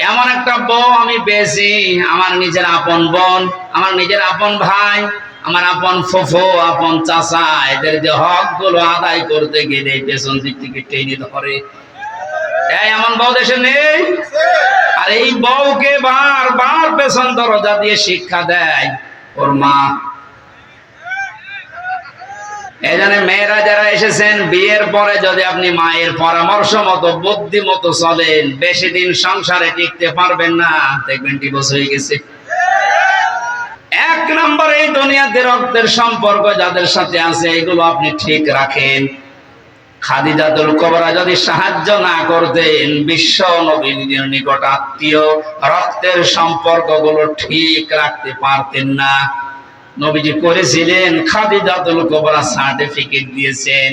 এমন একটা বউ আমি পেয়েছি, আমার নিজের আপন বোন, আমার নিজের আপন ভাই, আমার আপন ফুফু, আপন চাচা, এদের যে হক গুলো আদায় করতে গেলে পেছন দিক থেকে টেনে ধরে। এমন বউ দেশে নেই। আর এই বউকে বারবার পেছন দরজা দিয়ে শিক্ষা দেয় ওর মা। এই জন্য মেয়েরা যারা এসেছেন, বিয়ের পরে যদি আপনি মায়ের পরামর্শ মতো বুদ্ধি মতো চলেন, বেশি দিন সংসারে টিকতে পারবেন না, দেখবেন ডিভোর্স হয়ে গেছে। এক নম্বর, এই দুনিয়াতে রক্তের সম্পর্ক যাদের সাথে আছে এগুলো আপনি ঠিক রাখেন। খাদিজাতুল কুবরা যদি সাহায্য না করতেন, বিশ্ব নবীর নিকট আত্মীয় রক্তের সম্পর্কগুলো ঠিক রাখতে পারতেন না। নবীজি করেছিলেন, খাদিজাতুল কুবরা সার্টিফিকেট দিয়েছেন।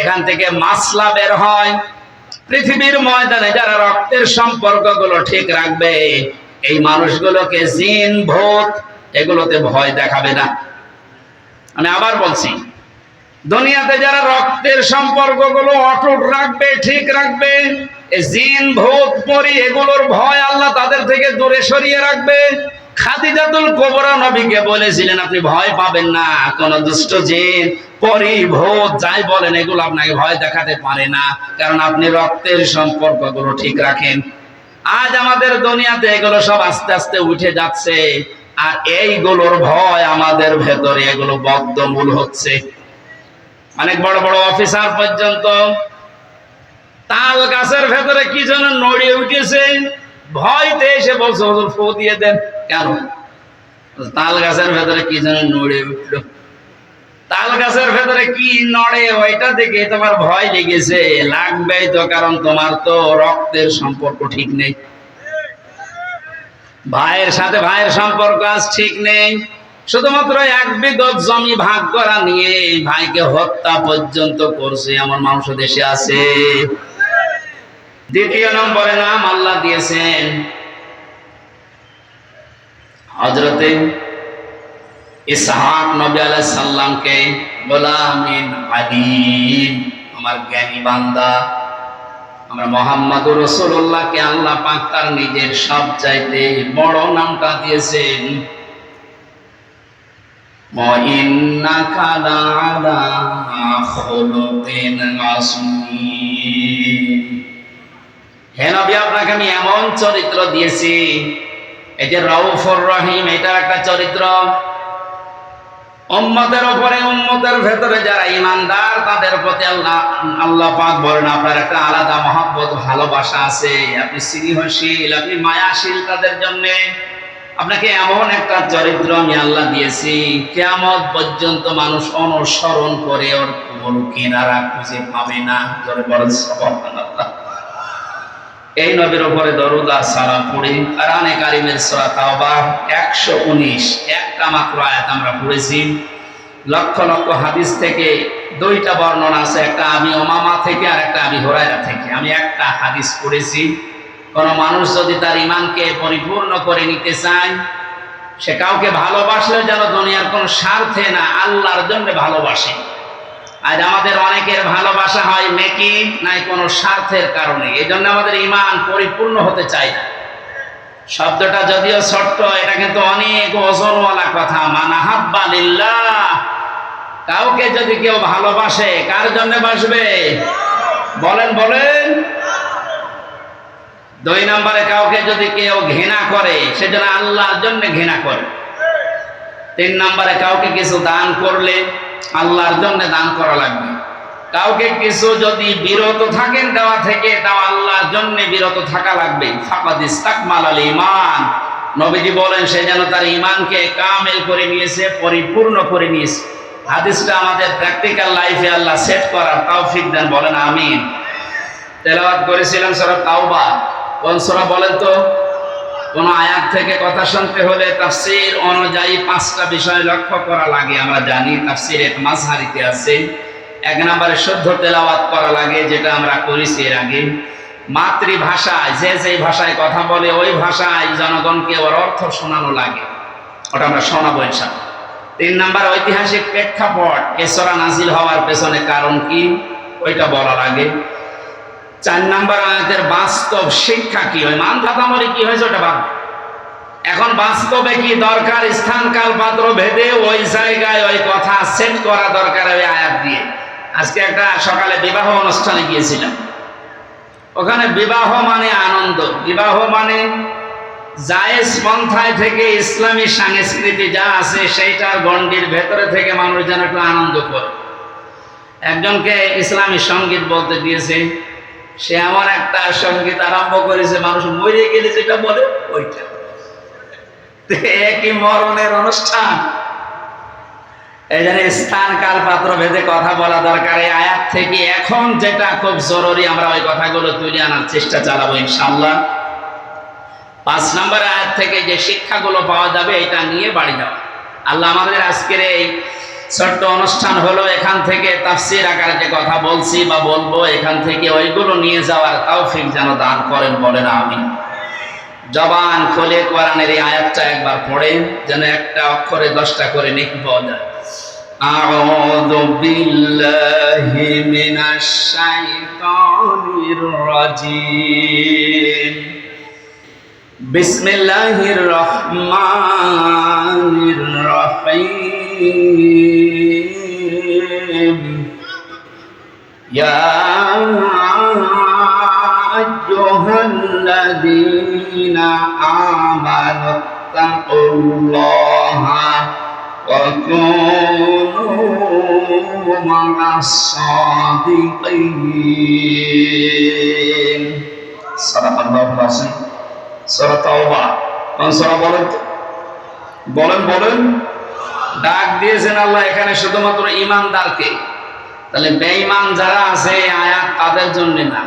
এখান থেকে মাসলা বের হয়, পৃথিবীর ময়দানে যারা রক্তের সম্পর্কগুলো ঠিক রাখবে, এই মানুষগুলোকে জিন ভূত এগুলোতে ভয় দেখাবে না। আমি আবার বলছি, দুনিয়াতে যারা রক্তের সম্পর্কগুলো অটুট রাখবে, ঠিক রাখবে, জিন ভূত পরী এগুলোর ভয় আল্লাহ তাদের থেকে দূরে সরিয়ে রাখবে। খাদিজাতুল কুবরা নবীকে বলেছিলেন, আপনি ভয় পাবেন না, কোন দুষ্ট জিন পরী ভূত যাই বলেন এগুলো আপনাকে ভয় দেখাতে পারে না, কারণ আপনি রক্তের সম্পর্কগুলো ঠিক রাখেন। আজ আমাদের দুনিয়াতে এগুলো সব আস্তে আস্তে উঠে যাচ্ছে, আর এইগুলোর ভয় আমাদের ভেতরে এগুলো বদ্ধমূল হচ্ছে। অনেক বড় বড় অফিসার পর্যন্ত তাল গাছের ভেতরে কি যেন নড়িয়ে উঠেছে, ভয়তে এসে বলছে হুজুর ফু দিয়ে দেন। কেন? তাল গাছের ভেতরে কি যেন নড়ে উঠলো। তাল গাছের ভেতরে কি নড়ে ওইটা দেখে তোমার ভয় লেগেছে, লাগবেই তো, কারণ তোমার তো রক্তের সম্পর্ক ঠিক নেই, ভাইয়ের সাথে ভাইয়ের সম্পর্ক আজ ঠিক নেই। শুধুমাত্র এক বিঘত জমি ভাগ করা নিয়ে ভাইকে হত্যা পর্যন্ত করছে এমন মানুষ দেশে আছে। দ্বিতীয় নম্বরে নাম আল্লাহ দিয়েছেন হযরতে ইসহাক নবী আলাইহিস সালামকে, গোলামিন আলিম, আমার জ্ঞানী বান্দা। আমরা মুহাম্মদুর রাসূলুল্লাহকে আল্লাহ পাক তার নিজের সবচাইতে বড় নামটা দিয়েছেন, ওয়া ইন্নাকা লা'আলা খুলুকিন আযীম। হে নবী, আপনাকে আমি এমন চরিত্র দিয়েছি, এই যে রাউফুর রহিম, এটা একটা চরিত্র। উম্মতের উপরে, উম্মতের ভেতরে যারা ঈমানদার তাদের প্রতি আল্লাহ পাক বলেন আপনার একটা আলাদা মহব্বত, ভালোবাসা আছে, আপনি স্নেহশীল, আপনি মায়াশীল তাদের জন্য। আপনাকে এমন একটা চরিত্র আমি আল্লাহ দিয়েছি, কিয়ামত পর্যন্ত মানুষ অনুসরণ করে ওর কোনো কিনারা খুঁজে পাবে না। জোরে বলেন সুবহানাল্লাহ। এই নবীর উপরে দরুদ আর সালাম পড়ি। কোরআনে কারীমের সূরা তাওবা 119 একটা মাত্র আয়াত আমরা পড়েছি। লক্ষ লক্ষ হাদিস থেকে দুইটা বর্ণনা আছে, একটা আবি উমামা থেকে আর একটা আবি হুরায়রা থেকে। আমি একটা হাদিস পড়েছি, কোন মানুষ যদি তার ঈমানকে পরিপূর্ণ করে নিতে চায়, সে কাউকে ভালোবাসলে যেন দুনিয়ার কোন স্বার্থে না, আল্লাহর জন্য ভালোবাসে। আজ আমাদের অনেকের ভালোবাসা হয় নেকি নাই কোনো স্বার্থের কারণে, এই জন্য আমাদের ঈমান পরিপূর্ণ হতে চায় না। শব্দটা যদিও ছোট্ট, এটা কিন্তু অনেক ওজনওয়ালা কথা। মান আহাব্বা লিল্লাহ, কাউকে যদি কেউ ভালোবাসে, কার জন্য বাসবে? বলেন বলেন। দুই নম্বরে, কাউকে যদি কেউ ঘৃণা করে, সেজন্য আল্লাহর জন্য ঘৃণা করে। তিন নম্বরে, কাউকে কিছু দান করলে আল্লাহর জন্য দান করা লাগবে। কাউকে কিছু যদি বিরত থাকেন দেওয়া থেকে, তাও আল্লাহর জন্য বিরত থাকা লাগবে। ফাকাদ ইসতাকমালাল ঈমান, নবীজি বলেন সে যেন তার ঈমানকে কামেল করে নিয়েছে, পরিপূর্ণ করে নিয়েছে। হাদিসটা আমাদের প্র্যাকটিক্যাল লাইফে আল্লাহ সেট করার তৌফিক দেন, বলেন আমিন। তেলাওয়াত করেছিলাম সূরা তাওবা। কোন সূরা বলেন তো? কোন আয়াত থেকে কথা শুনতে হলে তাফসীর অনুযায়ী 5টা বিষয় লক্ষ্য করা লাগে। আমরা জানি তাফসীর এক মাযহারিতে আছে। এক নম্বরে শুদ্ধ তেলাওয়াত করা লাগে, যেটা আমরা করেছি এর আগে। মাতৃভাষায় যে ভাষায় কথা বলে ওই ভাষায় জনগণকে ওর অর্থ শোনানো লাগে, ওটা আমরা শোনাবো ইনশাআল্লাহ। 3 নম্বর, ঐতিহাসিক প্রেক্ষাপট, এ সূরা নাজিল হওয়ার পেছনে কারণ কি, ওইটা বলা লাগে। 4 নম্বর আয়াতের বাস্তব শিক্ষা কি হয়, মানধাতামরি কি হয়েছে ওটা বাদ। এখন বাস্তবে কি দরকার, স্থান কাল পাত্র ভেদে ওই জায়গায় ওই কথা সেট করা দরকার ওই আয়াত দিয়ে। আজকে একটা সকালে বিবাহ অনুষ্ঠানে গিয়েছিলাম, ওখানে বিবাহ মানে আনন্দ, বিবাহ মানে জায়েজ পন্থায় থেকে ইসলামী সংস্কৃতি যা আছে সেইটার গণ্ডির ভেতরে থেকে মানুষ যেন একটু আনন্দ করে। একজনকে ইসলামী সঙ্গীত বলতে দিয়েছে, সে এমন একটা সঙ্গীত আরম্ভ করেছে মানুষ মরে গেলে যেটা বলে ওইটা, একই মরণের অনুষ্ঠান। এই জন্য স্থান কাল পাত্র ভেদে কথা বলা দরকার। এই আয়াত থেকে এখন যেটা খুব জরুরি আমরা ওই কথাগুলো তুলে আনার চেষ্টা চালাবো ইনশাআল্লাহ। 5 নম্বর আয়াত থেকে যে শিক্ষাগুলো পাওয়া যাবে এটা নিয়ে বাড়ি যাওয়া। আল্লাহ আমাদের আজকের এই ছোট্ট অনুষ্ঠান হলো, এখান থেকে তাফসীর আকারে যে কথা বলছি বা বলবো এখান থেকে ওইগুলো নিয়ে যাওয়ার তৌফিক যেন দান করেন, বলেন আমিন। জবান খুলে কোরআনের এই আয়াতটা একবার পড়েন, যেন একটা অক্ষরে 10টা করে নেকি পাওয়া যায়। আউযু বিল্লাহি মিনাশ শাইতানির রাজীম। বিসমিল্লাহির রহমানির রহিম। ইয়া আইয়ুহাল্লাযীনা আমানু তাকুল্লাহা ওয়া কুনু মা'আস সাদিকিন। সাদাকাল্লাহুল আযীম। সূরা তাওবা। কোন সূরা বলেন তো? বলেন। ডাক দিয়েছেন আল্লাহ এখানে শুধুমাত্র ঈমানদারকে। তাহলে বেঈমান যারা আছে আয়াত তাদের জন্য না।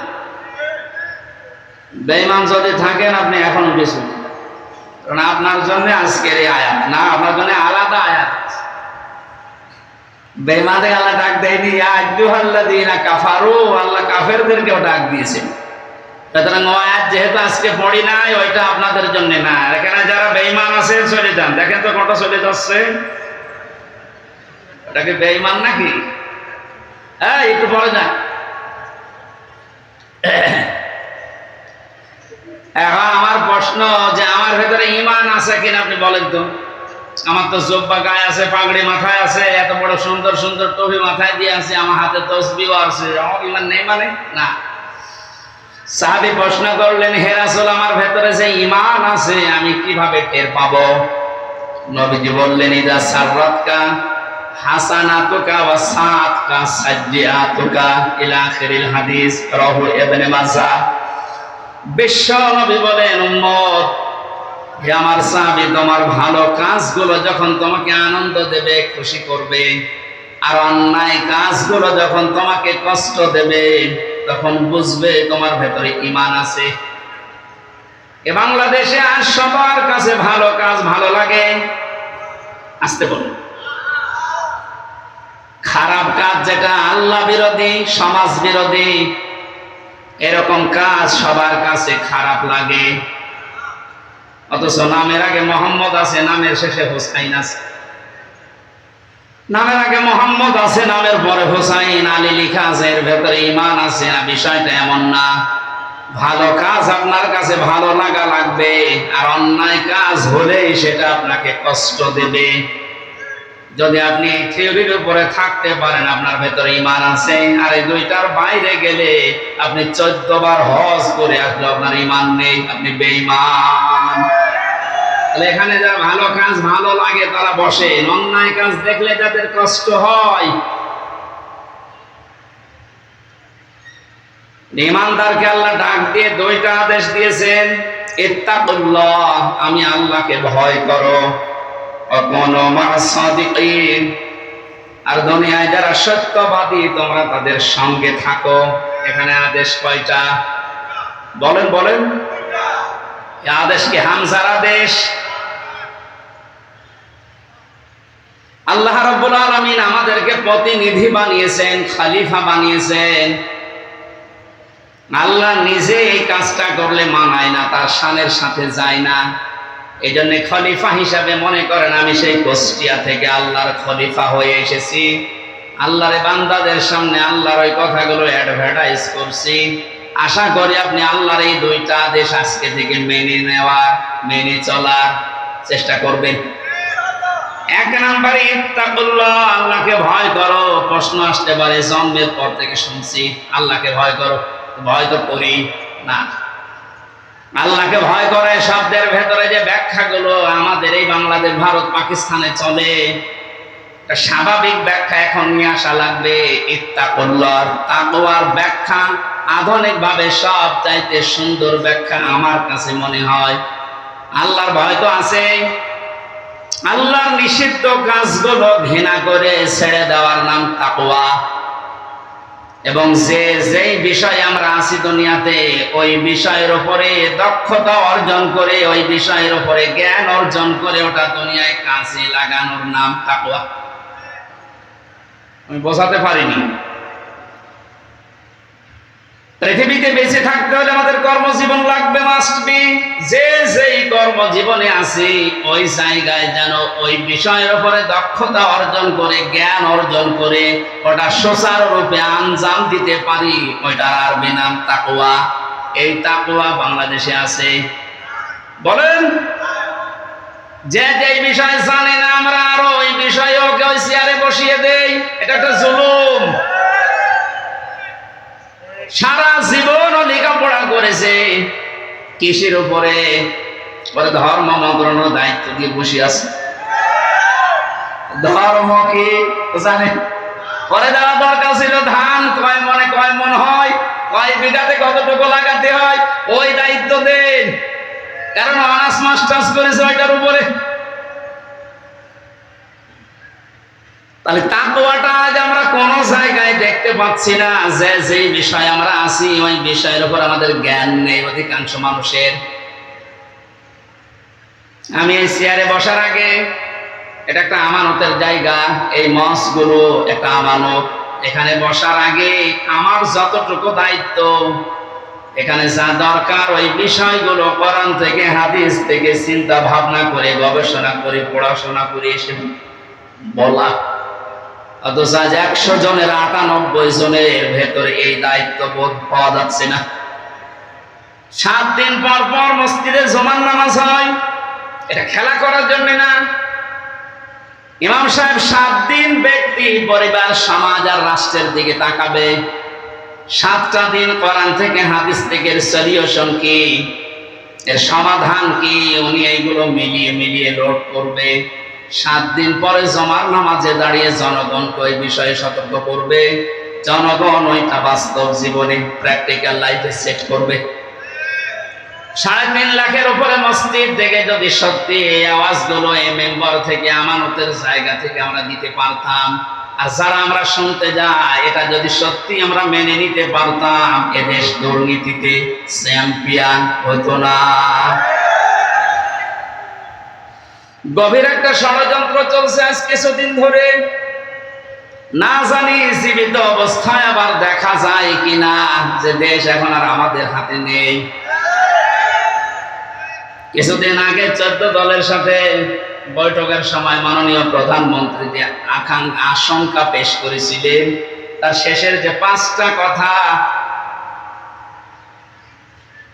বেঈমান যদি থাকেন আপনি এখন উঠে শুনুন, কারণ আপনার জন্য আজকের এই আয়াত না, আপনার জন্য আলাদা আয়াত। বেঈমানদের আল্লাহ ডাক দেয়নি, ইয়া আইয়ুহাল্লাযীনা কাফারু, আল্লাহ কাফেরদেরকেও ডাক দিয়েছেন। সুতরাং ওই আয়াত যেহেতু আজকে পড়ি নাই ওইটা আপনাদের জন্য না। এখানে যারা বেঈমান আছে চলে যান। দেখেন তো কটা চলে যাচ্ছে, এটা কি বেঈমান নাকি? হ্যাঁ, একটু পরে যান। এখন আমার প্রশ্ন যে আমার ভেতরে ঈমান আছে কিনা আপনি বলেন তো। আমার তো জুব্বা গায়ে আছে, পাগড়ি মাথায় আছে, এত বড় সুন্দর সুন্দর টুপি মাথায় দিয়ে আছে, আমার হাতে তসবিহও আছে, আমার ঈমান নেই মানে না। সাহাবী প্রশ্ন করলেন, হে রাসূল আমার ভেতরে যে ঈমান আছে আমি কিভাবে টের পাবো? নবীজি বললেন, ইযা সাররাতকা হাসানাতুকা ওয়া সাআতকা সাজ্জিআতুকা ইলা আখিরিল হাদিস, রাহু ইবনে মাজাহ। বিশ্ব নবী বলেন, উম্মত হে আমার সাহাবী, তোমার ভালো কাজগুলো যখন তোমাকে আনন্দ দেবে, খুশি করবে, আর অন্যায় কাজগুলো যখন তোমাকে কষ্ট দেবে, তখন বুঝবে তোমার ভেতরে ঈমান আছে। এ বাংলাদেশে আর সবার কাছে ভালো কাজ ভালো লাগে, আসতে বলুন। খারাপ কাজ যেটা আল্লাহ বিরোধী, সমাজ বিরোধী, এরকম কাজ সবার কাছে খারাপ লাগে। অথচ নামের আগে মোহাম্মদ আছে, নামের শেষে হোসাইন আছে। নামের আগে মোহাম্মদ আছে, নামের পরে হোসাইন আলী লেখা আছে, এর ভেতরে ঈমান আছে না। বিষয়টা এমন না। ভালো কাজ আপনার কাছে ভালো লাগা লাগবে, আর অন্যায় কাজ হলেই সেটা আপনাকে কষ্ট দেবে। যদি আপনি থিওরির উপরে থাকতে পারেন আপনার ভেতরে ঈমান আছে, আর এই দুইটার বাইরে গেলে আপনি 14 বার হজ করে আসলে আপনার ঈমান নেই, আপনি বেঈমান। তাহলে এখানে যারা ভালো কাজ ভালো লাগে তারা বসে, অন্যায় কাজ দেখলে যাদের কষ্ট হয়। ঈমানদারকে আল্লাহ ডাক দিয়ে 2টা আদেশ দিয়েছেন, ইত্তাকুল্লাহ, আমি আল্লাহকে ভয় করো, ওয়া কুনু মা'আস সাদিকিন, আর দুনিয়ায় যারা সত্যবাদী তোমরা তাদের সঙ্গে থাকো। এখানে আদেশ কয়টা বলেন? এই আদেশ কি হামজার আদেশ? আল্লাহ রাব্বুল আলামিন আমাদেরকে প্রতিনিধি বানিয়েছেন, খলিফা বানিয়েছেন। আল্লাহ নিজে এই কাজটা করলে মানায় না, তার শানের সাথে যায় না। এই জন্য খলিফা হিসাবে মনে করেন আমি সেই কুষ্টিয়া থেকে আল্লাহর খলিফা হয়ে এসেছি, আল্লাহর বান্দাদের সামনে আল্লাহর ওই কথাগুলো অ্যাডভার্টাইজ করছি। আশা করি আপনি আল্লাহর এই দুইটা আদেশ আজকে থেকে মেনে চলার চেষ্টা করবেন। এক নম্বরে ইত্তাকুল্লাহ, আল্লাহকে ভয় করো। প্রশ্ন আসতে পারে, জন্মের পর থেকে শুনছি আল্লাহকে ভয় করো, ভয় তো করি না। আল্লাহকে ভয় করে শব্দের ভেতরে যে ব্যাখ্যাগুলো আমাদের এই বাংলাদেশ, ভারত, পাকিস্তানে চলে, স্বাভাবিক ব্যাখ্যা এখন নিয়ে আসা লাগবে। ইত্তাকুল্লাহ, তাকওয়ার ব্যাখ্যা আধুনিক ভাবে সব চাইতে সুন্দর ব্যাখ্যা আমার কাছে মনে হয়। আল্লাহর ভয় তো আছে, আল্লাহর নিষিদ্ধ কাজগুলো ঘৃণা করে ছেড়ে দেওয়ার নাম তাকওয়া। এবং যেই বিষয়ে আমরা আছি দুনিয়াতে, ওই বিষয়ের উপরে দক্ষতা অর্জন করে, ওই বিষয়ের উপরে জ্ঞান অর্জন করে ওটা দুনিয়ায় কাজে লাগানোর নাম তাকওয়া। আমি বোঝাতে পারিনি। পৃথিবীতে বেঁচে থাকতে হলে আমাদের কর্মজীবন লাগবে, মাস্ট বি। যেই কর্মজীবনে আছি ওই জায়গায় যেন ওই বিষয়ের উপরে দক্ষতা অর্জন করে, জ্ঞান অর্জন করে ওটা সুচারুরূপে আঞ্জাম দিতে পারি, ওইটার আরবি নাম তাকওয়া। এই তাকওয়া বাংলাদেশে আছে? বলেন। যেই বিষয় জানে না আমরা আরো ওই বিষয়ে ওকে ওই চেয়ারে বসিয়ে দেই, এটা একটা জুলুম। সারা জীবন লেখাপড়া করেছে কৃষির উপরে, ধর্ম মন্ত্রণালয়ের দায়িত্ব দিয়ে বসে আছে। ধর্ম কি জানে? পরে দেওয়া দরকার ছিল ধান কয় মন হয়, কয় বিঘাতে কতটুকু লাগাতে হয়, ওই দায়িত্ব দেন। কারণ অনার্স মাস্টার্স করেছে ওইটার উপরে। তাহলে তাকওয়াটা আজ আমরা কোন জায়গায় দেখতে পাচ্ছি না। যেই বিষয়ে আমরা আছি ওই বিষয়ের উপর আমাদের জ্ঞান নেই অধিকাংশ মানুষের। আমি এই চেয়ারে বসার আগে, এটা একটা আমানতের জায়গা, এই মঞ্চগুলো একটা আমানত। এখানে বসার আগে আমার যতটুকু দায়িত্ব, এখানে যা দরকার ওই বিষয়গুলো কোরআন থেকে, হাদিস থেকে চিন্তা ভাবনা করে, গবেষণা করে, পড়াশোনা করে এসে বলা। অথচ আজ 100 জনের 98 জনের ভেতরে এই দায়িত্ব বোধ পাওয়া যাচ্ছে না। 7 দিন পর পর মসজিদে জুমার নামাজ হয়, এটা খেলা করার জন্য না। ইমাম সাহেব 7 দিন ব্যক্তি, পরিবার, সমাজ আর রাষ্ট্রের দিকে তাকাবে। 7টা দিন কোরআন থেকে, হাদিস থেকে সলিউশন কি, এর সমাধান কি, উনি এইগুলো মিলিয়ে লোড করবে। 7 দিন পরে জমার নামাজে দাঁড়িয়ে জনগণকে ওই বিষয়ে সতর্ক করবে। জনগণ ওইটা বাস্তব জীবনে, প্র্যাকটিক্যাল লাইফে সেট করবে। 3.5 লাখের উপরে মসজিদ থেকে যদি সত্যি এই আওয়াজগুলো এই মেম্বার থেকে, আমানতের জায়গা থেকে আমরা দিতে পারতাম, আর যারা আমরা শুনতে যাই এটা যদি সত্যি আমরা মেনে নিতে পারতাম, এদেশ দুর্নীতিতে চ্যাম্পিয়ন হতো না। গভীর একটা ষড়যন্ত্র চলছে আজ কিছুদিন ধরে। না জানি জীবিত অবস্থায় আবার দেখা যায় কিনা যে দেশ এখন আর আমাদের হাতে নেই। কিছুদিন আগে 14 দলের সাথে বৈঠকের সময় মাননীয় প্রধানমন্ত্রী যে আশঙ্কা পেশ করেছিলেন, তার শেষের যে 5টা কথা,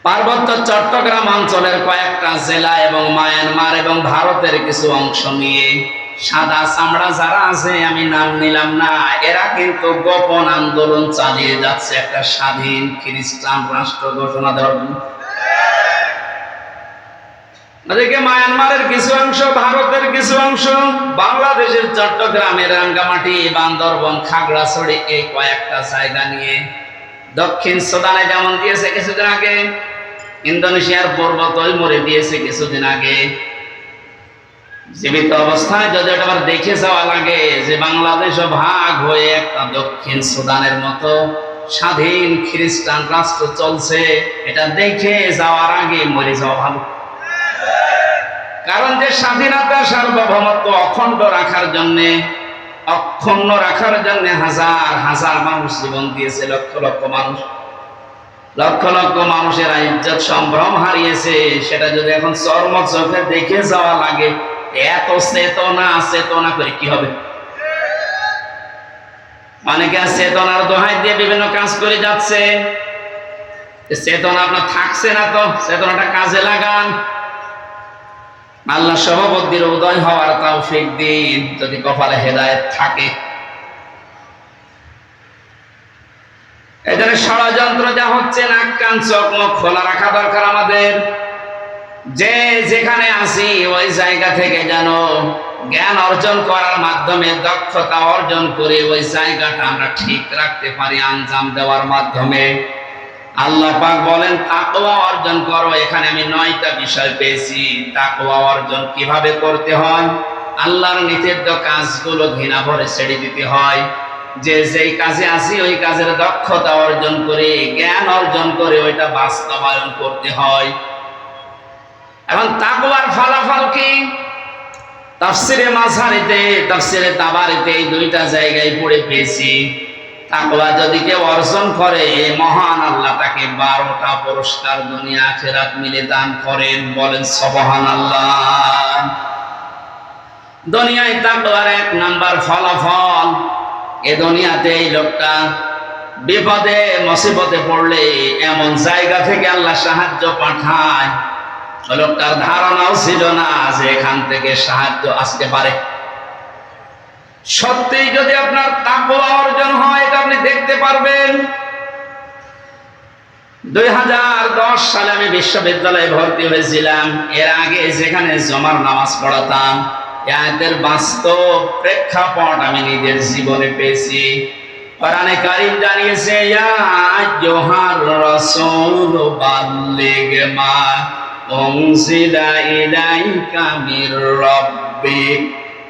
পার্বত্য চট্টগ্রাম অঞ্চলের কয়েকটা জেলা এবং মায়ানমার এবং ভারতের কিছু অংশ নিয়ে সাদা চামড়া যারা আছে, আমি নাম নিলাম না, এরা কিন্তু গোপন আন্দোলন চালিয়ে যাচ্ছে একটা স্বাধীন খ্রিস্টান রাষ্ট্র ঘোষণা দেওয়ার জন্য। ওদিকে মায়ানমারের কিছু অংশ, ভারতের কিছু অংশ, বাংলাদেশের চট্টগ্রামের রাঙ্গামাটি, বান্দরবন, খাগড়াছড়ি, এই কয়েকটা জায়গা নিয়ে, দক্ষিণ সুদানে যেমন দিয়েছে কিছুদিন আগে, ইন্দোনেশিয়ার পূর্ব তৈমুরে দিয়েছে কিছুদিন আগে। জীবিত অবস্থায় যদি এটা আবার দেখে যাওয়া লাগে যে বাংলাদেশও ভাগ হয়ে একটা দক্ষিণ সুদানের মতো স্বাধীন খ্রিস্টান রাষ্ট্র চলছে, এটা দেখে যাওয়ার আগে মরে যাওয়া ভালো। কারণ যে স্বাধীনতা, সার্বভৌমত্ব অক্ষুণ্ণ রাখার জন্য হাজার হাজার মানুষ জীবন দিয়েছে, লক্ষ লক্ষ মানুষের ইজ্জত সম্ভ্রম হারিয়েছে, সেটা যদি এখন চর্ম চোখে দেখে যাওয়া লাগে, এত চেতনা করে কি হবে? অনেকে চেতনার দোহাই দিয়ে বিভিন্ন কাজ করে যাচ্ছে। চেতনা আপনার থাকছে না, তো চেতনাটা কাজে লাগান। আল্লাহ সভাপতির উদয় হওয়ার তৌফিক দিন যদি কপালে হেদায়েত থাকে। এজন্য ষড়যন্ত্র যা হচ্ছে, নাক কান চোখ মুখ খোলা রাখা দরকার আমাদের। যে যেখানে আসি ওই জায়গা থেকে যেন জ্ঞান অর্জন করার মাধ্যমে, দক্ষতা অর্জন করে ওই জায়গাটা আমরা ঠিক রাখতে পারি আঞ্জাম দেওয়ার মাধ্যমে। আল্লাহ পাক বলেন তাকওয়া অর্জন করো। এখানে আমি 9টা বিষয় পেয়েছি। তাকওয়া অর্জন কিভাবে করতে হয়? আল্লাহর নিষিদ্ধ কাজগুলো ঘৃণা ভরে ছেড়ে দিতে হয়। যে যেই কাজে আসি ওই কাজের দক্ষতা অর্জন করে, জ্ঞান অর্জন করে ওইটা বাস্তবায়ন করতে হয়। এখন তাকওয়ার ফলাফল কি? তাফসিরে মাঝারিতে, তাফসিরে তাবারিতে এই 2টা জায়গায় পড়ে পেয়েছি। তাকওয়া যদি কেউ অর্জন করে, মহান আল্লাহ তাকে 12টা পুরস্কার দুনিয়া আখিরাত মিলে দান করেন। বলেন সুবহানাল্লাহ। দুনিয়ায় তাকওয়ার 1 নাম্বার ফলাফল, এ দুনিয়াতে এই লোকটা বিপদে মুসিবতে পড়লে এমন জায়গা থেকে আল্লাহ সাহায্য পাঠায়, লোকটার ধারণাও ছিল না যে এখান থেকে সাহায্য আসতে পারে। সত্যি যদি আপনার তাকওয়া অর্জন হয়, এটা আপনি দেখতে পারবেন। 2010 সালে আমি বিশ্ববিদ্যালয়ে ভর্তি হয়েছিলাম। এর আগে যেখানে জমার নামাজ পড়াতাম, এদের বাস্তব প্রেক্ষাপট আমি নিজের জীবনে পেয়েছি। কোরআনে কারীম জানিয়েছে, ইয়া আইয়ুহার রাসূল বাল্লিগ মা উনজিলা ইলাইকা মির রাব্বিক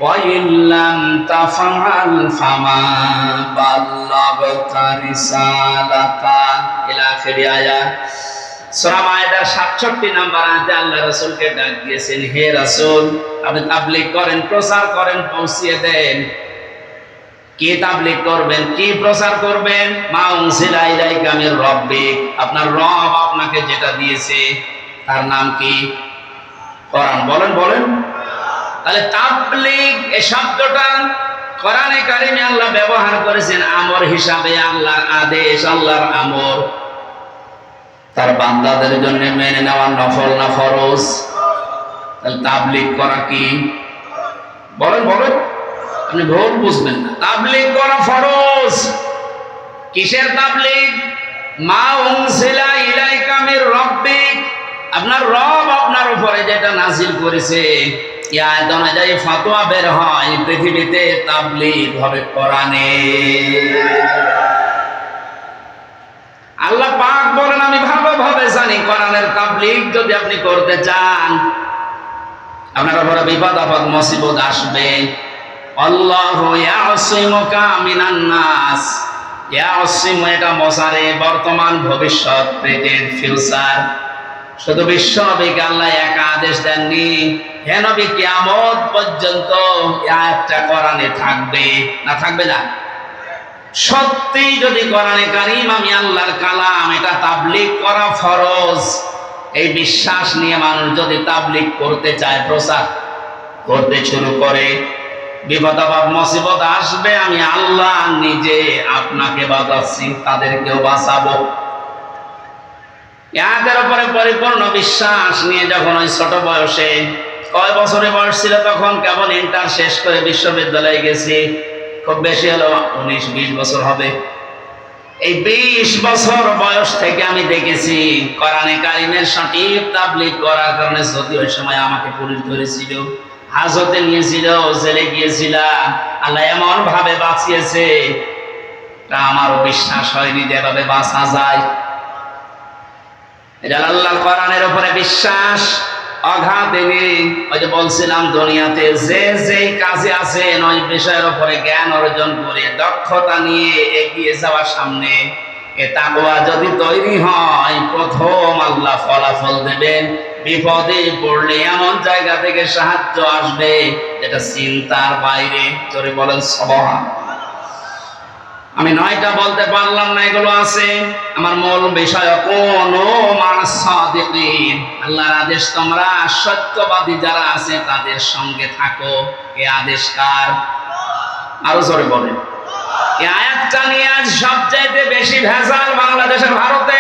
ওয়া ইল্লাম তাফআল ফামা বাল্লাগতা রিসালাতা ইলা আখির আয়াত। সূরা মায়েদার 67 নম্বর আয়াতে আল্লাহ রাসূলকে ডাক দিয়েছেন, হে রাসূল, আপনি তাবলীগ করেন, প্রচার করেন, পৌঁছিয়ে দেন। কি তাবলীগ করবেন, কি প্রচার করবেন? মা উনজিলা ইলাইকা মির রাব্বিক, আপনার রব আপনাকে যেটা দিয়েছে তার নাম কি? কোরআন। বলেন বলেন। তাহলে তাবলীগ এই শব্দটা কোরআনে কারিমে আল্লাহ ব্যবহার করেছেন আমর হিসাবে। আল্লাহর আদেশ, আল্লাহর আমর, তার বান্দাদের জন্য মেনে নেওয়া নফল না ফরজ? তাহলে তাবলীগ করা কি? বলেন বলেন, আপনি ভুল বুঝবেন না। তাবলীগ করা ফরজ। কিসের তাবলীগ? মা উনজিলা ইলাইকা মির রাব্বিক, আপনার রব আপনার উপরে যেটা নাযিল করেছে, এই আয়াত অনুযায়ী ফতোয়া বের হয় পৃথিবীতে তাবলীগ হবে কোরআনে। আল্লাহ পাক বলেন, আমি ভালোভাবে জানি কোরআনের তাবলীগ যদি আপনি করতে চান, আপনার উপরে বিপদ আপদ মুসিবত আসবে। আল্লাহু ইয়াসিমুকা মিনান নাস। ইয়াসিমু এটা মজারে, বর্তমান, ভবিষ্যৎ, প্রেজেন্ট, ফিউচার। শুধু বিশ্ব নবীকে আল্লাহ একা আদেশ দেননি, হে নবী কিয়ামত পর্যন্ত এই আয়াতটা কোরআনে থাকবে, না থাকবে না? সত্যি যদি কোরআনে কারীম আমি আল্লাহর কালাম, এটা তাবলীগ করা ফরজ, এই বিশ্বাস নিয়ে মানুষ যদি তাবলীগ করতে চায়, প্রচার করতে শুরু করে, বিপদ আপদ মুসিবত আসবে, আমি আল্লাহ নিজে আপনাকে বাঁচাচ্ছি, তাদেরকেও বাঁচাবো। এদের উপরে পরিপূর্ণ বিশ্বাস নিয়ে যখন ওই ছোট বয়সে, কয় বছরের বয়স ছিল তখন, কেবল ইন্টার শেষ করে বিশ্ববিদ্যালয়ে গেছি, খুব বেশি হলো 19-20 বছর হবে। এই 20 বছর বয়স থেকে আমি দেখেছি কোরআনে কারীমের সঠিক তাবলীগ করার কারণে, যদি ওই সময় আমাকে পুলিশ ধরেছিল, হাজতে নিয়েছিল, জেলে গিয়েছিলাম, আল্লাহ এমন ভাবে বাঁচিয়েছে, তা আমারও বিশ্বাস হয়নি যে এভাবে বাঁচা যায়। এটা আল্লাহর কোরআনের উপরে বিশ্বাস অগাধ। ওই যে বলছিলাম, দুনিয়াতে যে যেই কাজে আছে ওই বিষয়ের উপরে জ্ঞান অর্জন করে, দক্ষতা নিয়ে এগিয়ে যাওয়া সামনে, এ তাকওয়া যদি তৈরি হয়, প্রথম আল্লাহ ফলাফল দেবেন। বিপদে পড়লে এমন জায়গা থেকে সাহায্য আসবে যেটা চিন্তার বাইরে। জোরে বলেন সুবহানাল্লাহ। আমি 9টা বলতে পারলাম না, এগুলো আছে। আমার মূল বিষয় কোন মা'আস সাদিকিন, আল্লাহর আদেশ তোমরা সত্যবাদী যারা আছে তাদের সঙ্গে থাকো। এই আদেশ কার? আরো জোরে বলেন। এই আয়াতটা নিয়ে আজ সবচাইতে বেশি ভেজাল বাংলাদেশের, ভারতে।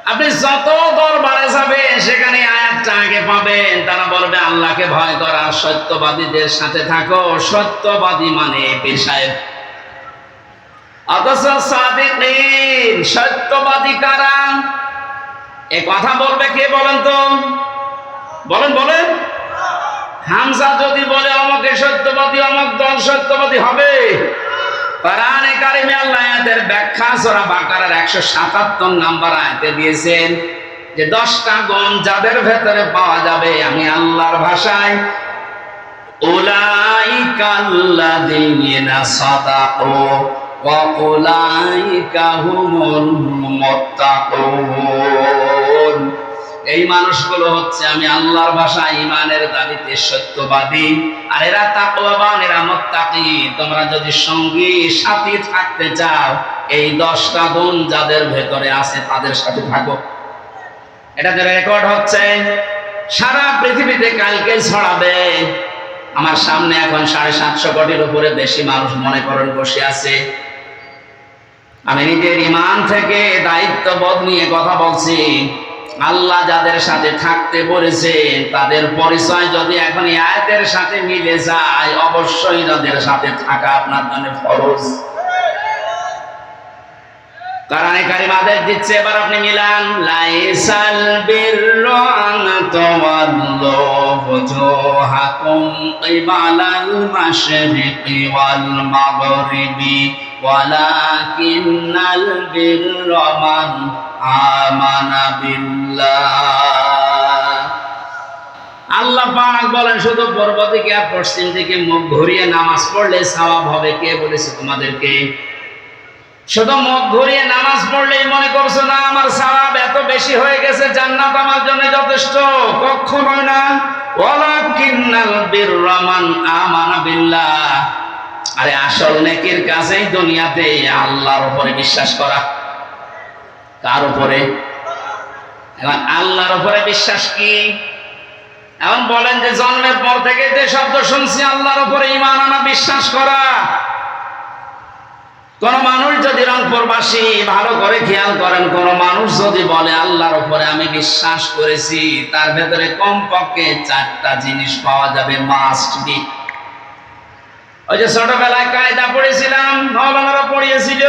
আপনি যত দরবারে যাবেন সেখানে আয়াতটা আগে পাবেন, তারা বলবে আল্লাহকে ভয় করা, সত্যবাদীদের সাথে থাকো। সত্যবাদী মানে পীর সাহেব। অথচ সাদিকিন সত্যবাদী কারা? এ কথা বলবে কে বলেন তো? বলেন বলেন। হামজা যদি বলে আমাকে সত্যবাদী, অমুক দল সত্যবাদী হবে? কোরআনে কারিমে আল্লাহ আয়াতের ব্যাখ্যা সূরা বাকারার 177 নম্বর আয়াতে দিয়েছেন যে 10টা গুণ যাদের ভেতরে পাওয়া যাবে, আমি আল্লাহর ভাষায় উলাইকাল্লাযীনা সাদাকু ওয়া উলাইকা হুমুল মুত্তাকুন। এই মানুষগুলো হচ্ছে আমি আল্লাহর ভাষায় ঈমানের দাবিতে সত্যবাদী, আর এরা তাকওয়াবান, এরা মুত্তাকি। তোমরা যদি সঙ্গী সাথী থাকতে চাও, এই 10টা গুণ যাদের ভেতরে আছে তাদের সাথে থাকো। এটা যে রেকর্ড হচ্ছে সারা পৃথিবীতে, কালকে ছড়াবে। আমার সামনে এখন 750 কোটির উপরে বেশি মানুষ মনে করেন বসে আছে। আমি নিজের ঈমান থেকে দায়িত্ববোধ নিয়ে কথা বলছি। আল্লাহ যাদের সাথে থাকতে বলেছেন তাদের পরিচয় যদি এখন এই আয়াতের সাথে মিলে যায়, অবশ্যই তাদের সাথে থাকা আপনার জন্য ফরজ। কোরআনে কারীম আদেশ দিচ্ছে, এবার আপনি মিলান। লাইসাল বিররু আন তাওয়াল্লু ওয়াজুহাকুম কিবালাল মাশরিকি ওয়াল মাগরিবি ওয়ালাকিন্নাল বিররা মান আমানা বিল্লাহ। আল্লাহ পাক বলেন শুধু পূর্ব দিকে আর পশ্চিম দিকে মুখ ঘুরিয়ে নামাজ পড়লে সওয়াব হবে। কে বলেছে তোমাদেরকে? শুধু মুখ ঘুরিয়ে নামাজ পড়লেই মনে করছো না আমার সওয়াব এত বেশি হয়ে গেছে, জান্নাত আমার জন্য যথেষ্ট? কখনোই না। ওয়ালাকিন্নাল বিররা মান আমানা বিল্লাহ। আরে আসল নেকির কাজেই দুনিয়াতে আল্লাহর উপরে বিশ্বাস করা। কার উপরে? এখন আল্লাহর উপরে বিশ্বাস কি? এখন বলেন যে জন্মের পর থেকে যে শব্দ শুনছি আল্লাহর উপরে ঈমান আনা, বিশ্বাস করা। কোন মানুষ যদি রংপুরবাসী ভালো করে খেয়াল করেন, কোন মানুষ যদি বলে আল্লাহর উপরে আমি বিশ্বাস করেছি, তার ভেতরে কমপক্ষে 4টা জিনিস পাওয়া যাবে, মাস্ট বি। ওই যে ছোটবেলায় কায়দা পড়েছিলাম, মাওলানারা পড়িয়েছিল,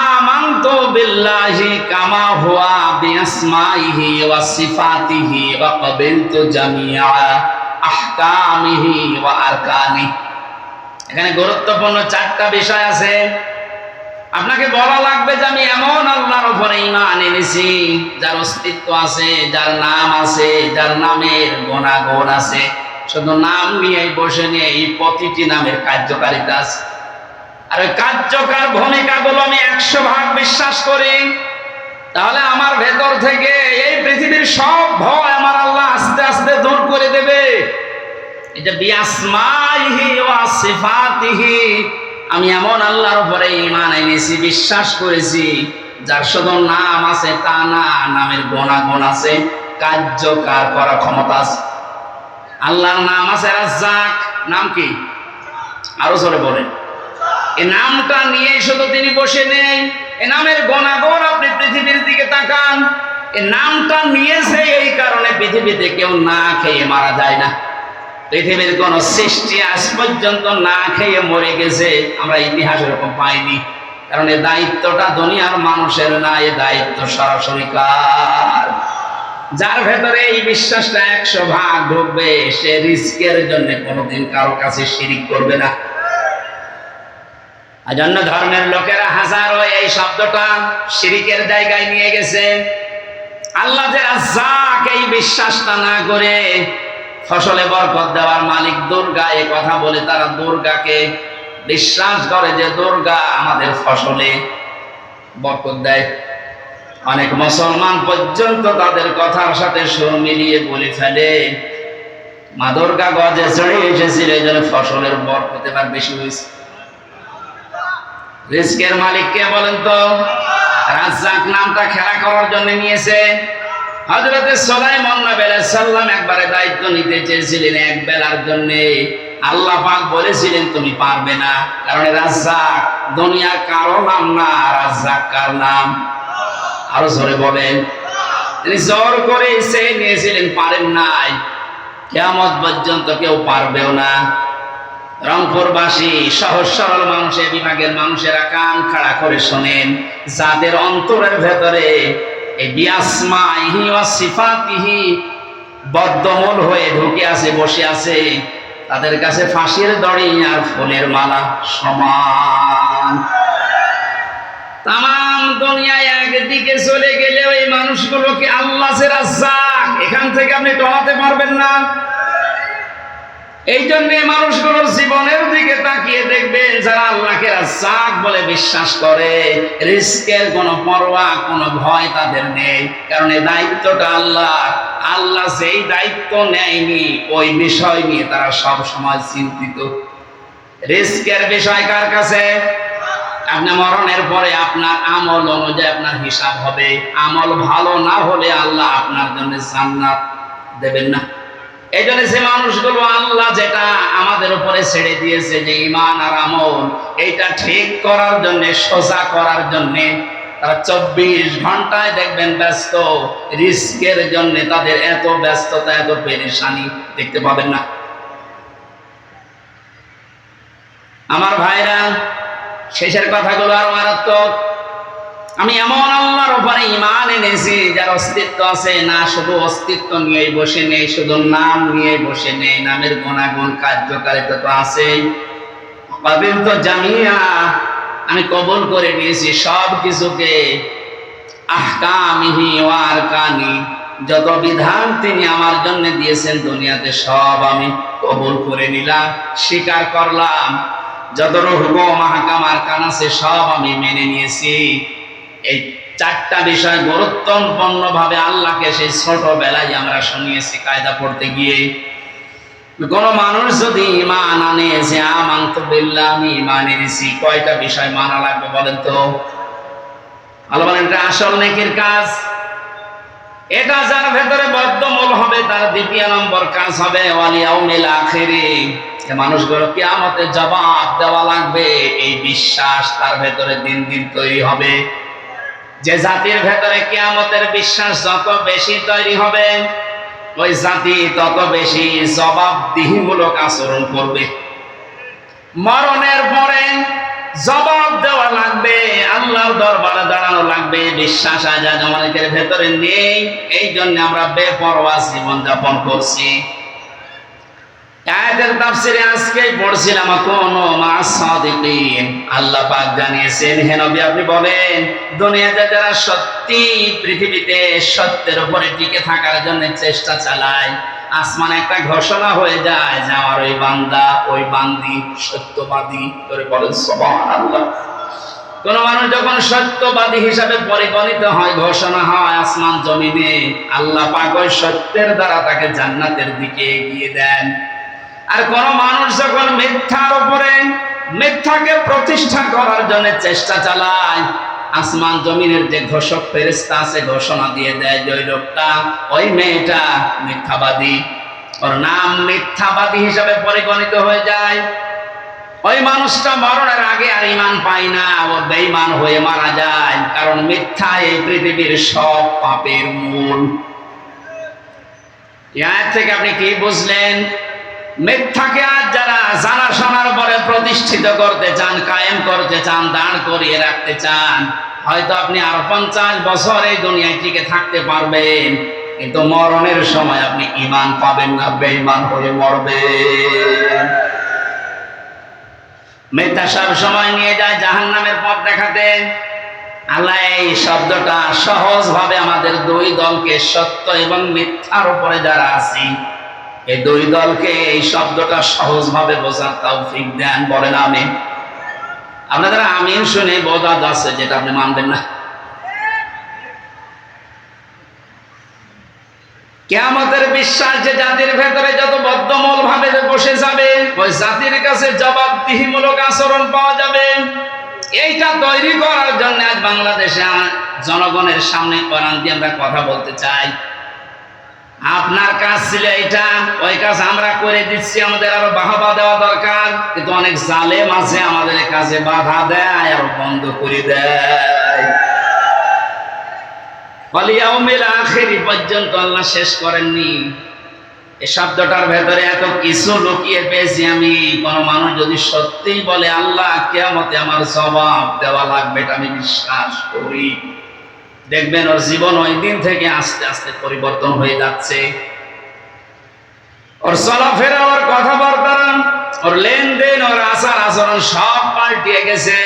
আমানতু বিল্লাহি কামা হুয়া বিআসমাইহি ওয়া সিফাতিহি ওয়া ক্বাবিলতু জামিআ আহকামিহি ওয়া আরকানিহি। এখানে গুরুত্বপূর্ণ 4টা বিষয় আছে। আপনাকে বলা লাগবে যে আমি এমন আল্লাহর উপরে ঈমান এনেছি যার অস্তিত্ব আছে, যার নাম আছে, যার নামের গুণাগুণ আছে। শুধু নাম নিয়ে বসে নিয়ে এই প্রতিটি নামের কার্যকারিতা আছে, আর ওই কার্যকর ভূমিকাগুলো আমি 100% বিশ্বাস করি। তাহলে আমার ভেতর থেকে এই পৃথিবীর সব ভয় আমার আল্লাহ আস্তে আস্তে দূর করে দেবে। এটা বিআসমাইহি ওয়া সিফাতিহি, আমি এমন আল্লাহর উপরে ঈমান এনেছি, বিশ্বাস করেছি যার শুধু নাম আছে তা না, নামের গুণাগুণ আছে, কার্যকর করার ক্ষমতা আছে। আল্লাহর নাম আছে রাজ্জাক। নাম কি? আরো জোরে বলেন। এই নামটা নিয়ে শুধু তিনি বসে নেই, এই নামের গুণাগুণ আপনি পৃথিবীর দিকে তাকান। এই নামটা নিয়েছে এই কারণে পৃথিবীতে কেউ না খেয়ে মারা যায় না। পৃথিবীর কোন সৃষ্টি আজ পর্যন্ত না খেয়ে মরে গেছে আমরা ইতিহাস এরকম পাইনি। কারণ এই দায়িত্বটা দুনিয়ার মানুষের না, এই দায়িত্ব সরাসরি কার? যার ভেতরে এই বিশ্বাসটা 100% ঢুকবে, সে রিস্কের জন্য কোনোদিন কারো কাছে শিরিক করবে না। আজন্য ধর্মের লোকেরা হাজারো এই শব্দটা শিরিকের জায়গায় নিয়ে গেছে। আল্লাহ যে রাজ্জাক, এই বিশ্বাসটা না করে ফসলে বরকত দেওয়ার মালিক দুর্গা এ কথা বলে তারা দুর্গাকে বিশ্বাস করে যে দুর্গা আমাদের ফসলে বরকত দেয়। অনেক মুসলমান পর্যন্ত তাদের কথার সাথে সুর মিলিয়ে বলে ফেলে মা দুর্গা গজে চড়ে এসেছিল, এই জন্য ফসলের বরকত এবার বেশি হয়েছে। রিজকের মালিক কে বলেন তো? রাজ্জাক নামটা খেলা করার জন্য নিয়েছে। হযরতে সুলাইমান নবী আলাইহিস সালাম একবারে দায়িত্ব নিতে চেয়েছিলেন এক বেলার জন্য। আল্লাহ পাক বলেছিলেন তুমি পারবে না, কারণ রাজ্জাক দুনিয়ার কারো নাম না, রাজ্জাক কার নাম? আরো জোরে বলেন। তিনি জোর করে সে নিয়েছিলেন, পারেন নাই, কিয়ামত পর্যন্ত কেউ পারবেও না। রংপুরবাসী সহজ সরল মানুষের বিভাগের মানুষেরা কান খাড়া করে শোনেন, যাদের অন্তরের ভেতরে এই বিআসমাইহি ওয়া সিফাতিহি বদ্ধমূল হয়ে ঢুকে আছে, বসে আছে, তাদের কাছে ফাঁসির দড়ি আর ফুলের মালা সমান। তাম দুনিয়ায় একদিকে চলে গেলে ওই মানুষগুলোকে আল্লাহ যে রাজ্জাক, এখান থেকে আপনি টলাতে পারবেন না। এই জন্য মানুষগুলোর জীবনের দিকে তাকিয়ে দেখবেন, যারা আল্লাহকে রাজ্জাক বলে বিশ্বাস করে, রিস্কের কোনো পরোয়া, কোনো ভয় তাদের নেই। কারণ এই দায়িত্বটা আল্লাহ যেই দায়িত্ব নেয়নি, ওই বিষয় নিয়ে তারা সব সময় চিন্তিত। রিস্কের বিষয় কার কাছে? আপনার মরণের পরে আপনার আমল অনুযায়ী আপনার হিসাব হবে। আমল ভালো না হলে আল্লাহ আপনার জন্য জান্নাত দেবেন না। এই জন্য যে মানুষগুলো আল্লাহ যেটা আমাদের উপরে ছেড়ে দিয়েছে, যে ঈমান আর আমল, এইটা ঠিক করার জন্য, সোজা করার জন্য তারা 24 ঘন্টায় দেখবেন ব্যস্ত। রিস্কের জন্য তাদের এত ব্যস্ততা, এত পেরেশানি দেখতে পাবেন না। আমার ভাইরা, শেষের কথাগুলো আর মারাত্মক। আমি এমন আল্লাহর উপরে ঈমান এনেছি যার অস্তিত্ব আছে, না শুধু অস্তিত্ব নিয়ে বসে নেই, শুধু নাম নিয়ে বসে নেই, নামের গুণাগুণ কার্যকারিতা তো আছেই। কাবিল তো জামিয়া, আমি কবুল করে নিয়েছি সব কিছুকে। আহকামিহি ওয়া আরকানি, যত বিধান তিনি আমার জন্য দিয়েছেন দুনিয়াতে সব আমি কবুল করে নিলাম, স্বীকার করলাম। যত হুকুম আহকাম আরকান আছে সব আমি মেনে নিয়েছি। এই 4টা বিষয় গুরুত্বপূর্ণ ভাবে আল্লাহকে সেই ছোটবেলায় আমরা শুনিয়েছি কায়দা পড়তে গিয়ে। কোন মানুষ যদি ঈমান আনে যে আমানতু বিল্লাহ, আমি ঈমান এনেছি, কয়টা বিষয় মানা লাগবে বলেন তো? আল্লাহ বলেন এটা আসল নেকির কাজ। এটা যার ভেতরে বদ্ধমূল হবে, তার 2 নম্বর কাজ হবে ওয়াল ইয়াউমিল আখিরি, যে মানুষগুলো কিয়ামতে জবাব দেওয়া লাগবে, এই বিশ্বাস তার ভেতরে দিন দিন তৈরি হবে। যে জাতির ভেতরে কিয়ামতের বিশ্বাস যত বেশি তৈরি হবে, ওই জাতি তত বেশি জবাবদিহিমূলক আচরণ করবে। মরণের পরে জবাব দেওয়া লাগবে, আল্লাহর দরবারে দাঁড়ানো লাগবে। বিশ্বাস আজ আমাদের ভেতরে নেই, এই জন্য আমরা বেপরোয়া জীবন যাপন করছি। আয়াতের তাফসীরে আজকে পড়ছিলাম, কুনু মা'আস সাদিকিন। আল্লাহ পাক জানিয়েছেন, হে নবী আপনি বলেন, দুনিয়াতে যারা সত্যি পৃথিবীতে সত্যের উপরে টিকে থাকার জন্য চেষ্টা চালায়, আসমানে একটা ঘোষণা হয়ে যায় যে আমার ওই বান্দা, ওই বান্দি সত্যবাদী। করে বলেন সুবহানাল্লাহ। কোন মানুষ যখন সত্যবাদী হিসাবে পরিগণিত হয়, ঘোষণা হয় আসমান জমিনে, আল্লাহ পাক ওই সত্যের দ্বারা তাকে জান্নাতের দিকে এগিয়ে দেন। আর কোন মানুষ যখন মিথ্যার উপরে, মিথ্যাকে প্রতিষ্ঠা করার জন্য চেষ্টা চালায়, আসমান জমিনের যে ঘোষক ফেরেশতা আছে ঘোষণা দিয়ে দেয় যে ওই লোকটা, ওই মেয়েটা মিথ্যাবাদী, ওর নাম মিথ্যাবাদী হিসাবে পরিগণিত হয়ে যায়। ওই মানুষটা মরণের আগে আর ঈমান পায় না, ও বেঈমান হয়ে মারা যায়। কারণ মিথ্যা এই পৃথিবীর সব পাপের মূল। এর থেকে আপনি কি বুঝলেন? মিথ্যাকে আজ যারা জানা শোনার পরে প্রতিষ্ঠিত করতে চান, কায়েম করতে চান, দাঁড় করিয়ে রাখতে চান, হয়তো আপনি আরো 50 বছর এই দুনিয়ায় টিকে থাকতে পারবেন, কিন্তু মরণের সময় আপনি ঈমান পাবেন না, বেঈমান হয়ে মরবেন। মিথ্যা সব সময় নিয়ে যায় জাহান্নামের পথ দেখাতে। আল্লাহ এই শব্দটা সহজ ভাবে আমাদের 2 দলকে, সত্য এবং মিথ্যার উপরে যারা আছি, এই 2 দলকে এই শব্দটা সহজ ভাবে বোঝার তৌফিক দেন। বলেন আমিন। আপনাদের আমিন শুনে বোঝা যাচ্ছে যেটা আপনি মানবেন না। কিয়ামতের বিশ্বাস যে জাতির ভেতরে যত বদ্ধমূল ভাবে বসে যাবে, ওই জাতির কাছে জবাবদিহিমূলক আচরণ পাওয়া যাবে। এইটা তৈরি করার জন্য আজ বাংলাদেশে জনগণের সামনে কোরআন দিয়ে আমরা কথা বলতে চাই। আপনার কাজ ছিল এটা, ওই কাজ আমরা করে দিচ্ছি, আমাদের আরো বাহবা দেওয়া দরকার। কিন্তু অনেক জালেম আছে আমাদের কাজে বাধা দেয় আর বন্ধ করে দেয়। ওয়াল ইয়াউমিল আখির পর্যন্ত আল্লাহ শেষ করেননি। এই শব্দটার ভেতরে এত কিছু লুকিয়ে পেয়েছি আমি। কোন মানুষ যদি সত্যিই বলে আল্লাহ কিয়ামতে আমার জবাব দেওয়া লাগবে, এটা আমি বিশ্বাস করি, দেখবেন ওর জীবন ওই দিন থেকে আস্তে আস্তে পরিবর্তন হয়ে যাচ্ছে। ওর চলাফেরা, ওর কথাবার্তা, ওর লেনদেন, ওর আচার আচরণ সব পাল্টিয়ে গেছে।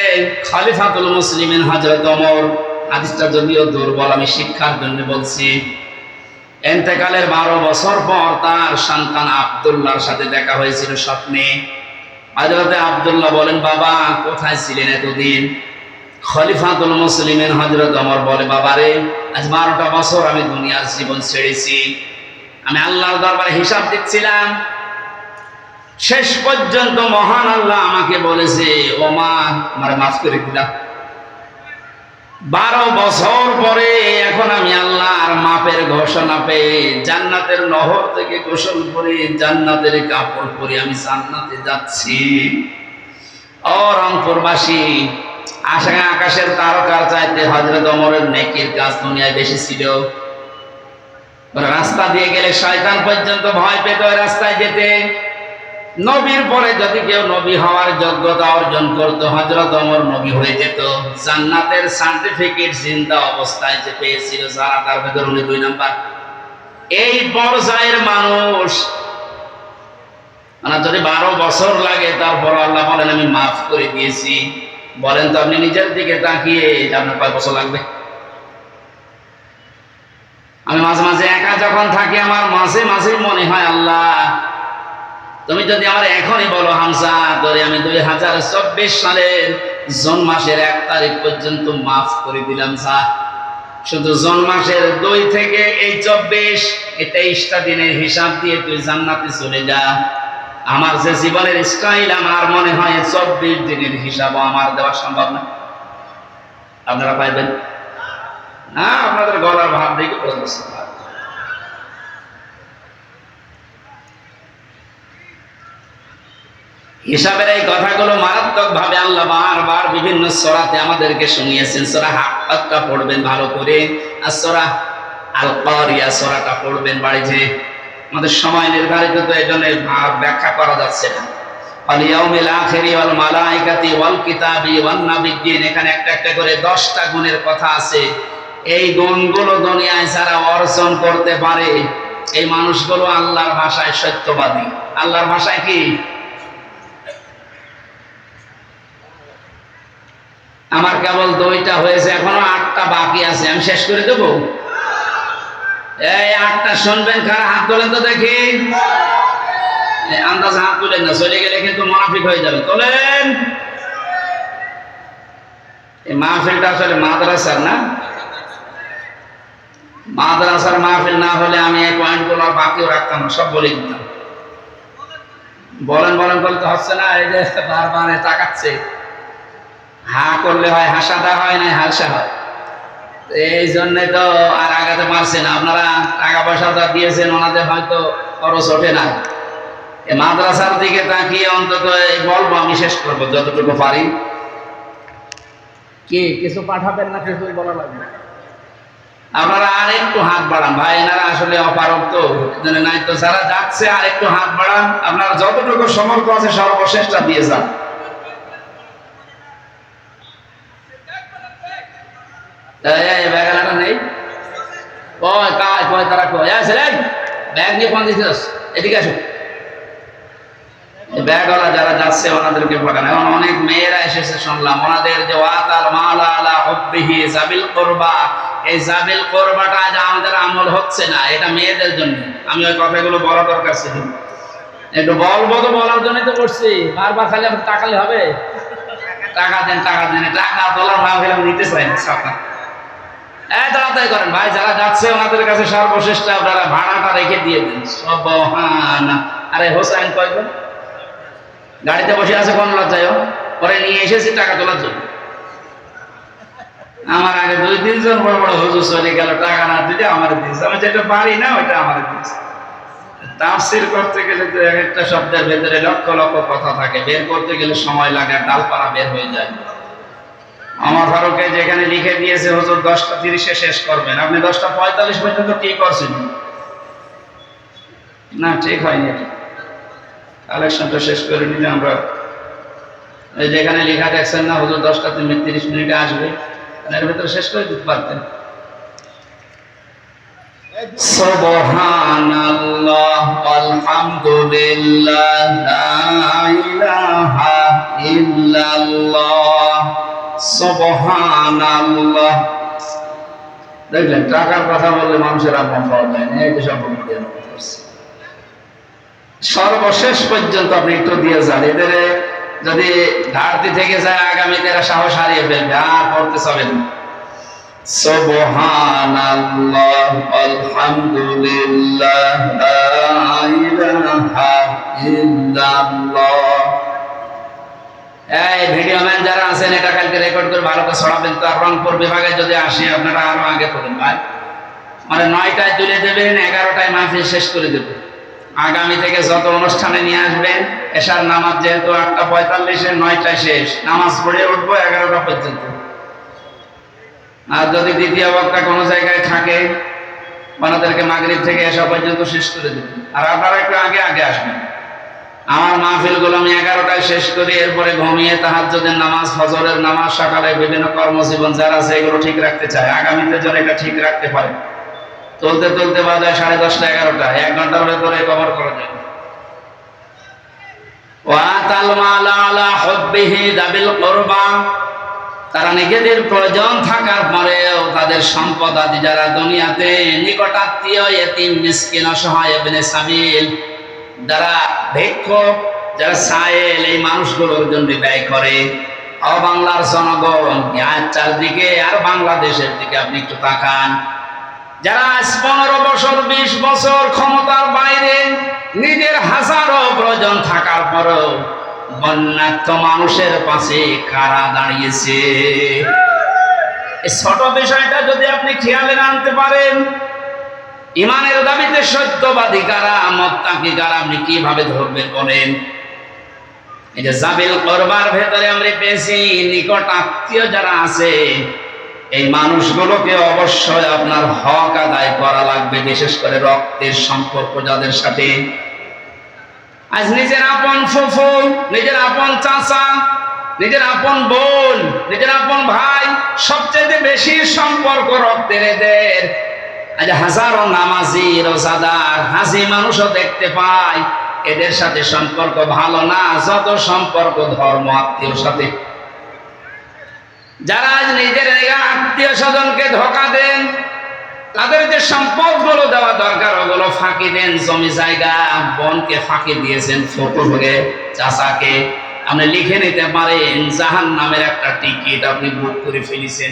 খলিফাতুল মুসলিমিন হযরত ওমর, হাদিসটা যদিও দুর্বল, আমি শিক্ষার জন্য বলছি, ইন্তেকালের 12 বছর পর তার সন্তান আব্দুল্লাহর সাথে দেখা হয়েছিল স্বপ্নে। হযরতে আব্দুল্লাহ বলেন, বাবা কোথায় ছিলেন এতদিন? খলিফাতুল মুসলিমিন হযরত ওমর বলে, বাবারে আজ 12টা বছর আমি দুনিয়ার জীবন ছেড়েছি, আমি আল্লাহর দরবারে হিসাব দিচ্ছিলাম। শেষ পর্যন্ত মহান আল্লাহ আমাকে বলেছে, ও মা আমার মাফ করে দিলাম। 12 বছর পরে এখন আমি আল্লাহর মাপের ঘোষণা পেয়ে জান্নাতের নহর থেকে গোসল করে জান্নাতের কাপড় পরে আমি জান্নাতে যাচ্ছি। ও রংপুরবাসী, আকাশের তারকার চাইতে হযরত ওমরের নেকির কাজ দুনিয়ায় বেশি ছিল। রাস্তা দিয়ে গেলে শয়তান পর্যন্ত ভয় পেত ওই রাস্তায় যেতে। নবীর পরে যদি কেউ নবী হওয়ার যোগ্যতা অর্জন করত, হযরত ওমর নবী হয়ে যেত। জান্নাতের সার্টিফিকেট জিন্দা অবস্থায় যে পেয়েছিল যারা, তার ভেতর উনি 2 নাম্বার। এই পর্যায়ের মানুষ, মানে যদি 12 বছর লাগে তারপর আল্লাহ বলেন আমি মাফ করে দিয়েছি। বলেন তো আপনি নিজের দিকে তাকিয়ে আপনার কয় বছর লাগবে? আমি মাঝে মাঝে একা যখন থাকি আমার মাঝে মাঝে মনে হয়, আল্লাহ তুমি যদি আমার এখনই বলো হামজা ধরে আমি 2024 সালের জুন মাসের 1 তারিখ পর্যন্ত মাফ করে দিলাম, যা শুধু জুন মাসের 2 থেকে এই 24 এই 23টা দিনের হিসাব দিয়ে তুই জান্নাতে চলে যা। আমার যে জীবনের স্টাইল, আমার মনে হয় 24 দিনের হিসাবও আমার দেওয়া সম্ভব না। আপনারা পাইবেন না? আপনাদের গলার ভাব দেখে বুঝতে পারবেন। হিসাবের এই কথাগুলো মারাত্মক ভাবে আল্লাহ বারবার বিভিন্ন সূরাতে আমাদেরকে শুনিয়েছেন। সূরা হাক্কাতটা পড়বেন ভালো করে, আর সূরা আল কারিয়া সূরাটা পড়বেন বাড়িতে। আমাদের সময় নির্ধারিত, তো এজন্য ব্যাখ্যা করা যাচ্ছে না। আল ইয়াউমিল আখিরি ওয়াল মালাইকাতি ওয়াল কিতাবি ওয়ান নাবিয়্যিন, এখানে একটা একটা করে 10টা গুণের কথা আছে। এই গুণগুলো দুনিয়ায় যারা অর্জন করতে পারে, এই মানুষগুলো আল্লাহর ভাষায় সত্যবাদী। আল্লাহর ভাষায় কি? আমার কেবল 2টা হয়েছে, এখনো 8টা বাকি আছে, আমি শেষ করে দেবো। এই 8টা শুনবেন, কারা হাত তোলেন তো দেখি। আন্দাজ হাত তুলেন না, চলে গেলে কিন্তু মুনাফিক হয়ে যাবে। তোলেন। এই মাহফিলটা আসলে মাদ্রাসার না, মাদ্রাসার মাহফিল না হলে আমি এই পয়েন্টগুলো বাকিও রাখতাম না, সব বলে দিতাম। বলেন বলেন বলতে হচ্ছে না, এই যে বারবার তাকাচ্ছে। হা করলে হয় হাসাটা হয় না, হাসা হয়। এই জন্য তো আর আগাতে পারছে না। আপনারা টাকা পয়সা যা দিয়েছেন ওনাদের হয়তো খরচ ওঠে না। এই মাদ্রাসার দিকে তাকিয়ে অন্তত বলবো, আমি শেষ করবো যতটুকু পারি। কি কিছু পাঠাবেন না, কিছু বলা লাগবে? আপনারা আর একটু হাত বাড়ান ভাই, এনারা আসলে অপারক তো নাই তো, যারা যাচ্ছে আর একটু হাত বাড়ান। আপনারা যতটুকু সমর্থ আছে সর্বশেষটা দিয়ে যান। নেই তারা ব্যাগ নিয়ে কোন দিকে এদিকে আসো। ব্যাগওয়ালা যারা যাচ্ছে ওনাদেরকে পাঠান। এখন অনেক মেয়েরা এসেছে শুনলাম, ওনাদের যে ওয়াতাল মালা আলা হুব্বিহি যাবিল কুরবা, এই যাবিল কুরবাটা আজ আমাদের আমল হচ্ছে না, এটা মেয়েদের জন্য। আমি ওই কথাগুলো বলা দরকার ছিল, একটু বলবো তো, বলার জন্যই তো করছি। বারবার খালি আপনি টাকালে হবে? টাকা দেন টাকা দেন, টাকা তোলার না হলে আমি নিতে চাই না। সকাল তাড়াতাড়ি করেন ভাই, যারা যাচ্ছে ওনাদের কাছে সর্বশ্রেষ্ঠ আপনারা ভাড়াটা রেখে দিয়ে দিন। সুবহানাল্লাহ। আরে হোসেন কয়জন গাড়িতে বসে আছে, কোন লজ্জায় পরে নিয়ে এসেছি টাকা তোলার জন্য। আমার আগে 2-3 জন বড় বড় হুজুর চলে গেল, টাকা না দিলে আমার দিয়েছে। আমি যেটা পারি না ওইটা আমার দিয়েছে। তাফসীর করতে গেলে তো এক একটা শব্দের ভেতরে লক্ষ লক্ষ কথা থাকে, বের করতে গেলে সময় লাগে, ডালপালা বের হয়ে যায়। আমার ফারুকে যেখানে লিখে দিয়েছে হুজুর 10:30 শেষ করবেন, আপনি 10:45 পর্যন্ত কি করছেন? না, ঠিক হয়নি। এটা কালেকশনটা শেষ করে নিলে আমরা যেখানে লেখা দেখছেন না হুজুর 10:30 আসবে, এর ভেতরে শেষ করে দিতে পারতেন। সুবহানাল্লাহ আলহামদুলিল্লাহ লা ইলাহা ইল্লাল্লাহ সুবহানাল্লাহ। দেখলেন, টাকার কথা বললে মানুষের আপন পাওয়া যায় না, এই যে সম্পর্ক করছে। সর্বশেষ পর্যন্ত আপনি একটু দিয়ে যান, এদের যদি ঘাটতি থেকে যায় আগামীতে এরা সাহস হারিয়ে ফেলবে, আর পড়তে চাবেন। সুবহানাল্লাহ আলহামদুলিল্লাহ লা ইলাহা ইল্লাল্লাহ। এই ভিডিও ম্যান যারা আছেন, এটা কালকে রেকর্ড করে ভালো করে ছড়াবেন তো। আর রংপুর বিভাগে যদি আসে, আপনারা আরো আগে করেন ভাই, মানে 9টায় তুলে দেবেন, 11টায় মাহফিল শেষ করে দেবেন। আগামী থেকে যত অনুষ্ঠানে নিয়ে আসবেন, এশার নামাজ যেহেতু 8:45, 9টায় শেষ, নামাজ পড়ে উঠবো 11টা পর্যন্ত। আর যদি দ্বিতীয় বক্তা কোনো জায়গায় থাকে, ওনাদেরকে মাগরিব থেকে এশা পর্যন্ত শেষ করে দেবেন। আর আপনারা একটু আগে আগে আসবেন। আমার মাহফিলগুলো আমি 11টায় শেষ করি, এরপরে ঘুমিয়ে তাহাজ্জুদের নামাজ, ফজরের নামাজ, সকালে বিভিন্ন কর্মজীবন যারা আছে এগুলো ঠিক রাখতে চায়, আগামীতে যেন এটা ঠিক রাখতে পারে। চলতে চলতে বাজায় 10:30, 11টা, 1 ঘন্টার ভেতরে কভার করা যাবে। ওয়াতাল মাল আলা হুব্বিহি দাবিল কুরবা, তারা নিজেদের প্রয়োজন থাকার পরেও তাদের সম্পদ আদি যারা দুনিয়াতে নিকট আত্মীয়, ইয়েতিম, মিসকিন, অসহায়, ইবনে সাবিল, যারা ভিক্ষুক, যারা সায়েল, এই মানুষগুলোর জন্য ব্যয় করে। ও বাংলার জনগণ, চারদিকে আর বাংলাদেশের দিকে আপনি একটু তাকান। যারা 15 বছর 20 বছর ক্ষমতার বাইরে, নিজের হাজারো প্রয়োজন থাকার পরও বন্যার্থ মানুষের পাশে কারা দাঁড়িয়েছে? এই ছোট বিষয়টা যদি আপনি খেয়ালে আনতে পারেন, ইমানের দাবিতে সত্যবাদী কারা, মুত্তাকি কারা, আপনি কিভাবে ধরবেন বলেন? এই যে জাবিল কুরবার ভেতরে আমরা পেয়েছি নিকট আত্মীয় যারা আছে, এই মানুষগুলোকে অবশ্যই আপনার হক আদায় করা লাগবে, বিশেষ করে রক্তের সম্পর্ক যাদের সাথে। আজ নিজের আপন ফুফু, নিজের আপন চাচা, নিজের আপন বোন, নিজের আপন ভাই, সবচেয়ে বেশি সম্পর্ক রক্তের এদের। আজ হাজারো নামাজি, রোজাদার, হাজি মানুষও দেখতে পাই, এদের সাথে সম্পর্ক ভালো না যত সম্পর্ক ধর্ম আত্মীয়র সাথে। যারা আজ নিজের আত্মীয় স্বজনকে ধোঁকা দেন, তাদের যে সম্পদগুলো দেওয়া দরকার ওগুলো ফাঁকি দেন। জমি জায়গা, বোনকে ফাঁকি দিয়েছেন, ফুফুকে, চাচাকে, আপনি লিখে নিতে পারেন জাহান্নামের একটা টিকিট আপনি বুক করে ফেলেছেন।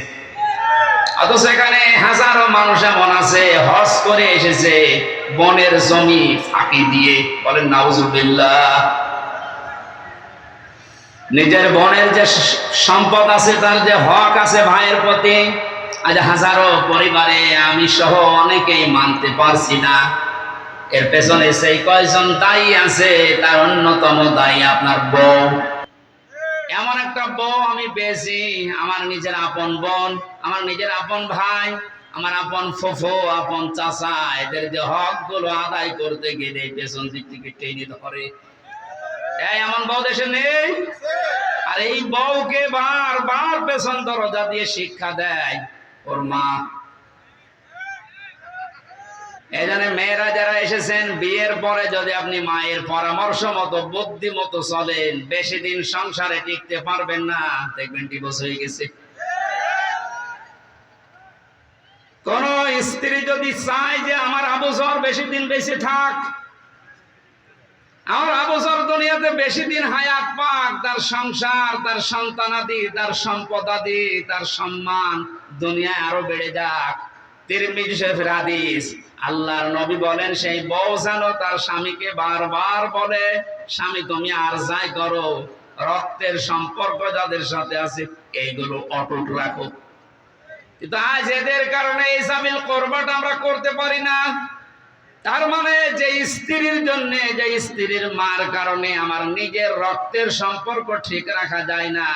অথচ এখানে হাজারো মানুষ এমন আছে হজ করে এসেছে, বোনের জমি ফাঁকি দিয়ে, বলেন নাউজুবিল্লাহ। নিজের বোনের যে সম্পদ আছে, তার যে হক আছে ভাইয়ের প্রতি, আজ হাজারো পরিবারে আমি সহ অনেকেই মানতে পারছি না। এর পেছনে সেই কয়জন দায়ী আছে, তার অন্যতম দায়ী আপনার বউ। এমন একটা বউ আমি পেয়েছি, আমার নিজের আপন বোন, আমার নিজের আপন ভাই, আমার আপন ফুফু, আপন চাচা, এদের যে হক গুলো আদায় করতে গেলে পেছন দিক থেকে টেনে ধরে। এমন বউ দেশে নেই। আর এই বউকে বারবার পেছন দরজা দিয়ে শিক্ষা দেয় ওর মা। এই জন্য মেয়েরা যারা এসেছেন, বিয়ের পরে যদি আপনি মায়ের পরামর্শ মতো, বুদ্ধি মতো চলেন, বেশি দিন সংসারে টিকতে পারবেন না, দেখবেন ডিভোর্স হয়ে গেছে। কোন স্ত্রী যদি চায় যে আমার আবু জর বেশি দিন বেঁচে থাক, আমার আবু জর দুনিয়াতে বেশি দিন হায়াত পাক, তার সংসার, তার সন্তানাদি, তার সম্পদাদি, তার সম্মান দুনিয়ায় আরো বেড়ে যাক, তিরমিজি শরীফের হাদিস, আল্লাহর নবী বলেন সেই বউ যেন তার স্বামীকে বারবার বলে, স্বামী তুমি আর যাই করো, রক্তের সম্পর্ক যাদের সাথে আছে এইগুলো অটুট রাখো। কিন্তু আজ এদের কারণে এই জাবিল কুরবাটা আমরা করতে পারি না। তার মানে যে স্ত্রীর জন্য, যে স্ত্রীর মার কারণে আমার নিজের রক্তের সম্পর্ক ঠিক রাখা যায় না,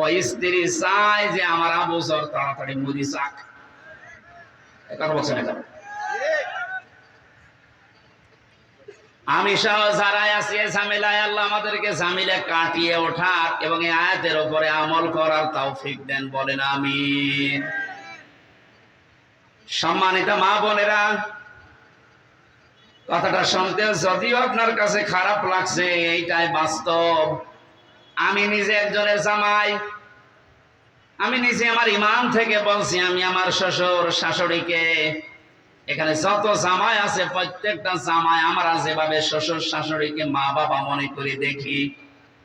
ওই স্ত্রী চায় যে আমার আবু যর তাড়াতাড়ি মরি যাক। এখন বলছেন এখন আমি সহ যারা আছি ঝামেলায়, আল্লাহ আমাদেরকে ঝামেলা কাটিয়ে ওঠার এবং এই আয়াতের উপরে আমল করার তৌফিক দেন, বলেন আমিন। সম্মানিত মা বোনেরা, কথাটা শুনতে যদিও আপনার কাছে খারাপ লাগছে, এইটাই বাস্তব। আমি নিজে একজনের জামাই, আমি নিজে আমার ইমান থেকে বলছি, আমি আমার শ্বশুর শাশুড়িকে, এখানে যত জামাই আছে প্রত্যেকটা জামাই আমরা যেভাবে শ্বশুর শাশুড়িকে মা বাবা মনে করে দেখি,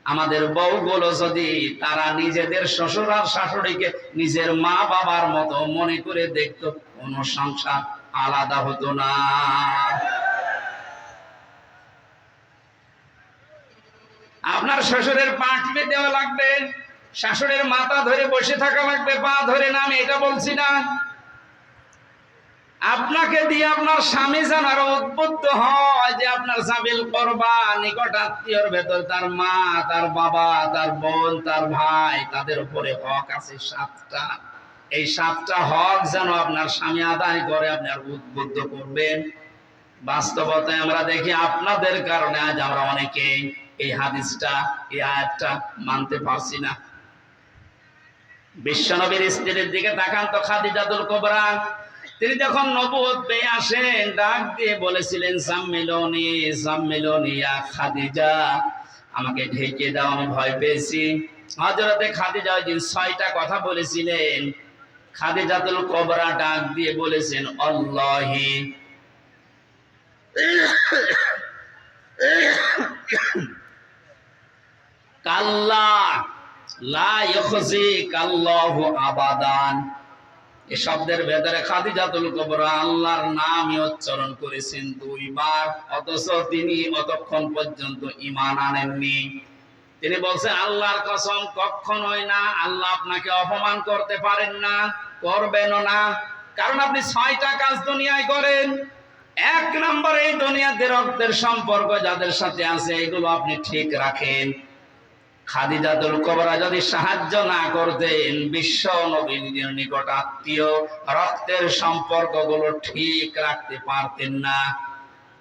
আমাদের বউগুলো যদি তারা নিজেদের শ্বশুর আর শাশুড়িকে নিজের মা বাবার মতো মনে করে দেখতো, কোনো সংসার আলাদা হতো না। আপনার শ্বশুরের পা টিপে দেওয়া লাগবে, শাশুড়ির মাথা ধরে বসে থাকা লাগবে, পা ধরে না, আমি এটা বলছি না। আপনাকে দিয়ে আপনার স্বামী যেন আরো উদ্বুদ্ধ হয় যে আপনার সাবিল করবা নিকট আত্মীয়র ভেতর তার মা, তার বাবা, তার বোন, তার ভাই, তাদের উপরে হক আছে 7টা। এই 7টা হক যেন আপনার স্বামী আদায় করে, আপনার উদ্বুদ্ধ করবেন। বাস্তবতায় আমরা দেখি আপনাদের কারণে আজ আমরা অনেকে এই হাদিসটা, এই আয়াতটা মানতে পারছি না। বিশ্বনবীর স্ত্রীর দিকে তাকান তো, খাদিজাতুল কুবরা, তিনি যখন নবুয়ত পেয়ে আসেন ডাক দিয়ে বলেছিলেন, সাম্মিলুনি সাম্মিলুনি ইয়া খাদিজা, আমাকে ঢেকে দাও, আমি ভয় পেয়েছি। হযরতে খাদিজা ওই দিন 6টা কথা বলেছিলেন। খাদিজাতুল কুবরা ডাক দিয়ে বলেছেন, আল্লাহি কাল্লা লা ইউখজিকাল্লাহু আবাদান। এই শব্দের ভেতরে খাদিজাতুল কুবরা আল্লাহর নামই উচ্চারণ করেছেন 2 বার, অথচ তিনি অতক্ষণ পর্যন্ত ঈমান আনেননি। তিনি বলছেন, আল্লাহর কসম কখনোই না, আল্লাহ আপনাকে অপমান করতে পারেন না, করবেনও না, কারণ আপনি 6টা কাজ দুনিয়ায় করেন। 1 নম্বরে এই দুনিয়াতে রক্তের সম্পর্ক যাদের সাথে আছে এগুলো আপনি ঠিক রাখেন। খাদিজাতুল কুবরা যদি সাহায্য না করতেন, বিশ্ব নবীর নিকট আত্মীয় রক্তের সম্পর্কগুলো ঠিক রাখতে পারতেন না।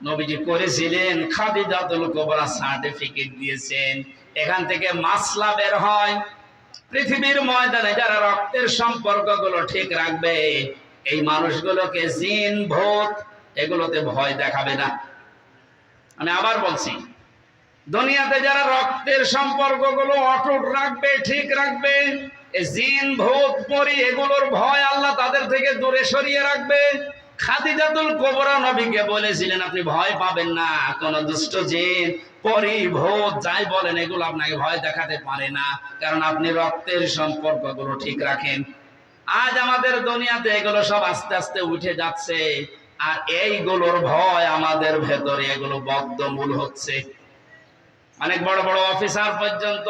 নবীজি করেছিলেন, খাদিজাতুল কুবরা সার্টিফিকেট দিয়েছেন। এখান থেকে মাসলা বের হয়, পৃথিবীর ময়দানে যারা রক্তের সম্পর্কগুলো ঠিক রাখবে, এই মানুষগুলোকে জিন ভূত এগুলোতে ভয় দেখাবে না। আমি আবার বলছি, দুনিয়াতে যারা রক্তের সম্পর্কগুলো অটুট রাখবে, ঠিক রাখবে, এই জিন ভূত পরী এগুলোর ভয় আল্লাহ তাদের থেকে দূরে সরিয়ে রাখবে। খাদিজাতুল কুবরা নবীকে বলেছিলেন, আপনি ভয় পাবেন না, কোন দুষ্ট জিন পরী ভূত যাই বলেন এগুলো আপনাকে ভয় দেখাতে পারে না, কারণ আপনি রক্তের সম্পর্কগুলো ঠিক রাখেন। আজ আমাদের দুনিয়াতে এগুলো সব আস্তে আস্তে উঠে যাচ্ছে, আর এইগুলোর ভয় আমাদের ভেতরে এগুলো বদ্ধমূল হচ্ছে। অনেক বড় বড় অফিসার পর্যন্ত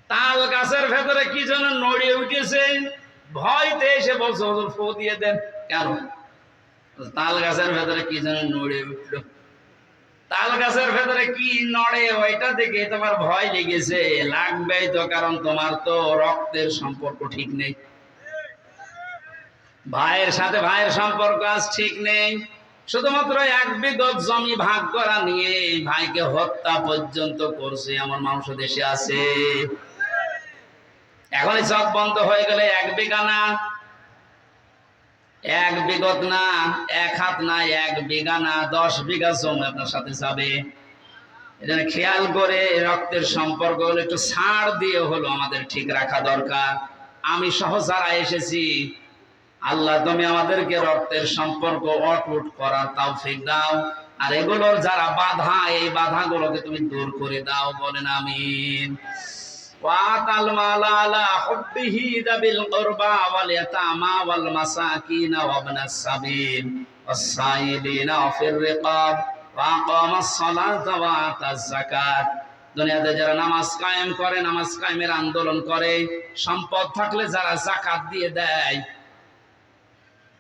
তাল গাছের ভেতরে কি যেন নড়িয়ে উঠেছে, ভয়তে এসে বলছে, হুজুর ফু দিয়ে দেন। কেন? তাল গাছের ভেতরে কি যেন নড়িয়ে উঠলো। তাল গাছের ভেতরে কি নড়ে ওইটা দেখে তোমার ভয় লেগেছে, লাগবেই তো, কারণ তোমার তো রক্তের সম্পর্ক ঠিক নেই, ভাইয়ের সাথে ভাইয়ের সম্পর্ক আজ ঠিক নেই। শুধুমাত্র 1 বিঘত জমি ভাগ করা নিয়ে ভাইকে হত্যা পর্যন্ত করছে এমন মানুষ দেশে আছে। এখনই চোখ বন্ধ হয়ে গেলে 1 বিঘা না, 1 বিঘত না, 1 হাত না, 1 বিঘা না, 10 বিঘা জমি আপনার সাথে যাবে। এজন্য খেয়াল করে রক্তের সম্পর্ক হলো একটু ছাড় দিয়ে হলো আমাদের ঠিক রাখা দরকার। আমি সহ যারা এসেছি, আল্লাহ তুমি আমাদেরকে রক্তের সম্পর্ক অটুট করার তৌফিক দাও, আর এগুলোর যারা বাধা, এই বাধাগুলোকে তুমি দূর করে দাও, বলেন আমিন। ওয়াতাল মালা আলা হুব্বিহি যাবিল কুরবা ওয়াল ইয়াতামা ওয়াল মাসাকিন ওয়া ইবনাস সাবিল ওয়াস সাইলিনা ফির রিকাব ওয়া আকামাস সালাতা ওয়া আতাজ যাকাত। দুনিয়াতে যারা নামাজ কায়েম করে, নামাজ কায়েমের আন্দোলন করে, সম্পদ থাকলে যারা যাকাত দিয়ে দেয়,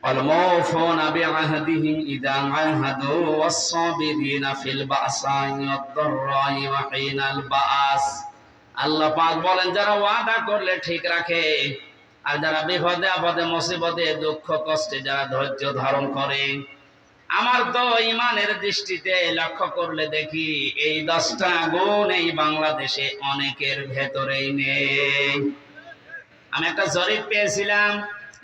والموفون بعهدهم إذا عاهدوا والصابرين في البأساء والضراء وحين البأس আল্লাহ পাক বলেন যারা ওয়াদা করলে ঠিক রাখে আর যারা বিপদে আপদে মুসিবতে দুঃখ কষ্টে যারা ধৈর্য ধারণ করে। আমার তো ইমানের দৃষ্টিতে লক্ষ্য করলে দেখি এই 10টা গুণ এই বাংলাদেশে অনেকের ভেতরেই নেই। আমি একটা জরিপ পেয়েছিলাম,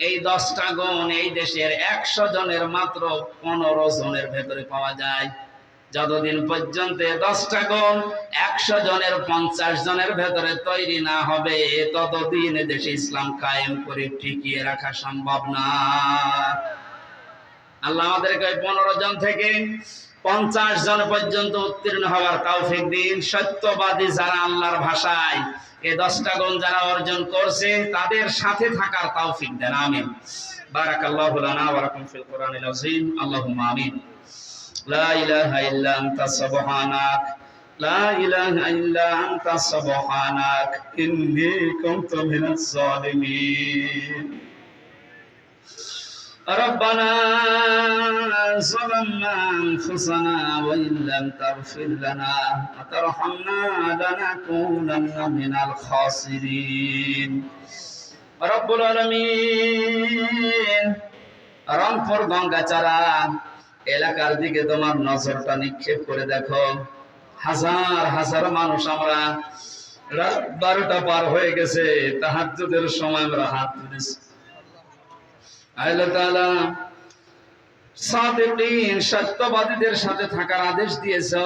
এই 10টা গুণ এই দেশের 100 জনের মাত্র 15 জনের ভেতরে পাওয়া যায়। যতদিন পর্যন্ত 10টা গুণ 100 জনের 50 জনের ভেতরে তৈরি না হবে ততদিন দেশে ইসলাম কায়েম করে টিকিয়ে রাখা সম্ভব না। আল্লাহ আমাদেরকে 15 জন থেকে 50 জন পর্যন্ত উত্তীর্ণ হওয়ার তৌফিক দিন। সত্যবাদী যারা আল্লাহর ভাষায় এই 10টা গুণ যারা অর্জন করছে তাদের সাথে থাকার তৌফিক দেন। আমিন। বারাকাল্লাহু লানা ওয়া লাকুম ফিল কুরআনিল আযীম। আল্লাহুম্মা আমিন। লা ইলাহা ইল্লা আনতা সুবহানাক লা ইলাহা ইল্লা আনতা সুবহানাক ইন্নী কুনতু মিনাজ জালিমিন। ربنا ظلمنا أنفسنا وإن لم تغفر لنا وترحمنا لنكونن من الخاسرين رب العالمين। রংপুর গঙ্গাচারা এলাকার দিকে তোমার নজরটা নিক্ষেপ করে দেখো। হাজার হাজার মানুষ আমরা রাত 12টা পার হয়ে গেছে, তাহাজ্জুদের সময় আমরা হাত তুলেছি। আল্লাহ তাআলা সাদিকিন সত্যবাদীদের সাথে থাকার আদেশ দিয়েছো।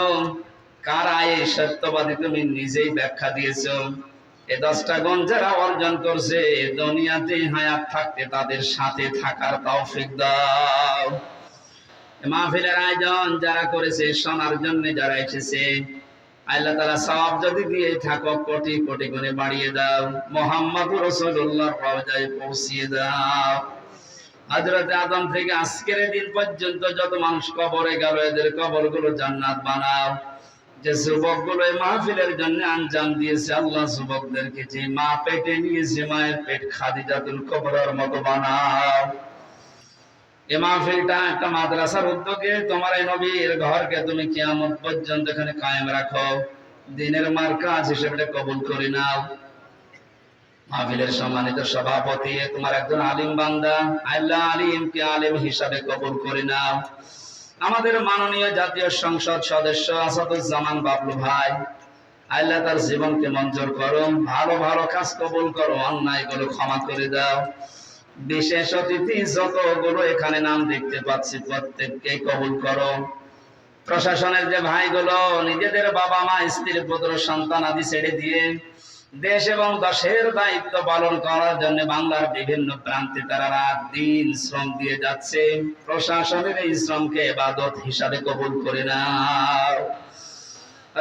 কারা এই সত্যবাদী তুমি নিজেই ব্যাখ্যা দিয়েছো। এই 10টা গুণ যারা অর্জন করছে দুনিয়াতে হায়াত থাকতে তাদের সাথে থাকার তৌফিক দাও। মাহফিলের আয়োজন যারা করেছে শোনার জন্য যারা এসেছে আল্লাহ তাআলা সওয়াব যদি দিয়ে থাকো কোটি কোটি গুণে বাড়িয়ে দাও। মুহাম্মদুর রাসূলুল্লাহর রওজায় পৌঁছিয়ে দাও। হযরত আদম থেকে আজকের দিন পর্যন্ত যত মানুষ কবরে গেল এদের কবরগুলো জান্নাত বানাও। যে যুবকগুলো এই মাহফিলের জন্য আঞ্জাম দিয়েছে আল্লাহ যুবকদেরকে যে মা পেটে নিয়েছে মায়ের পেট খাদিজাতুল কুবরার মতো বানাও। এই মাহফিলটা একটা মাদ্রাসার উদ্যোগে তোমার এই নবীর ঘরকে তুমি কিয়ামত পর্যন্ত এখানে কায়েম রাখো। দ্বীনের মার্কাজ হিসেবে কবুল করে নাও। মাহফিলের সম্মানিত সভাপতি তোমার একজন আলিম বান্দা, আল্লাহ আলিমকে আলিম হিসাবে কবুল করে নাও। আমাদের মাননীয় জাতীয় সংসদ সদস্য আসাদুজ্জামান বাবলু ভাই, আল্লাহ তার জীবনকে মঞ্জুর করো। ভালো ভালো কাজ কবুল করো, অন্যায়গুলো ক্ষমা করে দাও। বিশেষ অতিথি যতগুলো এখানে নাম দেখতে পাচ্ছি প্রত্যেককে কবুল করো। প্রশাসনের যে ভাইগুলো নিজেদের বাবা মা স্ত্রী পুত্র সন্তান আদি ছেড়ে দিয়ে দেশ এবং দেশের দায়িত্ব পালন করার জন্য বাংলার বিভিন্ন প্রান্তে তারা রাত দিন শ্রম দিয়ে যাচ্ছে, প্রশাসনের এই শ্রমকে ইবাদত হিসাবে কবুল করে নাও।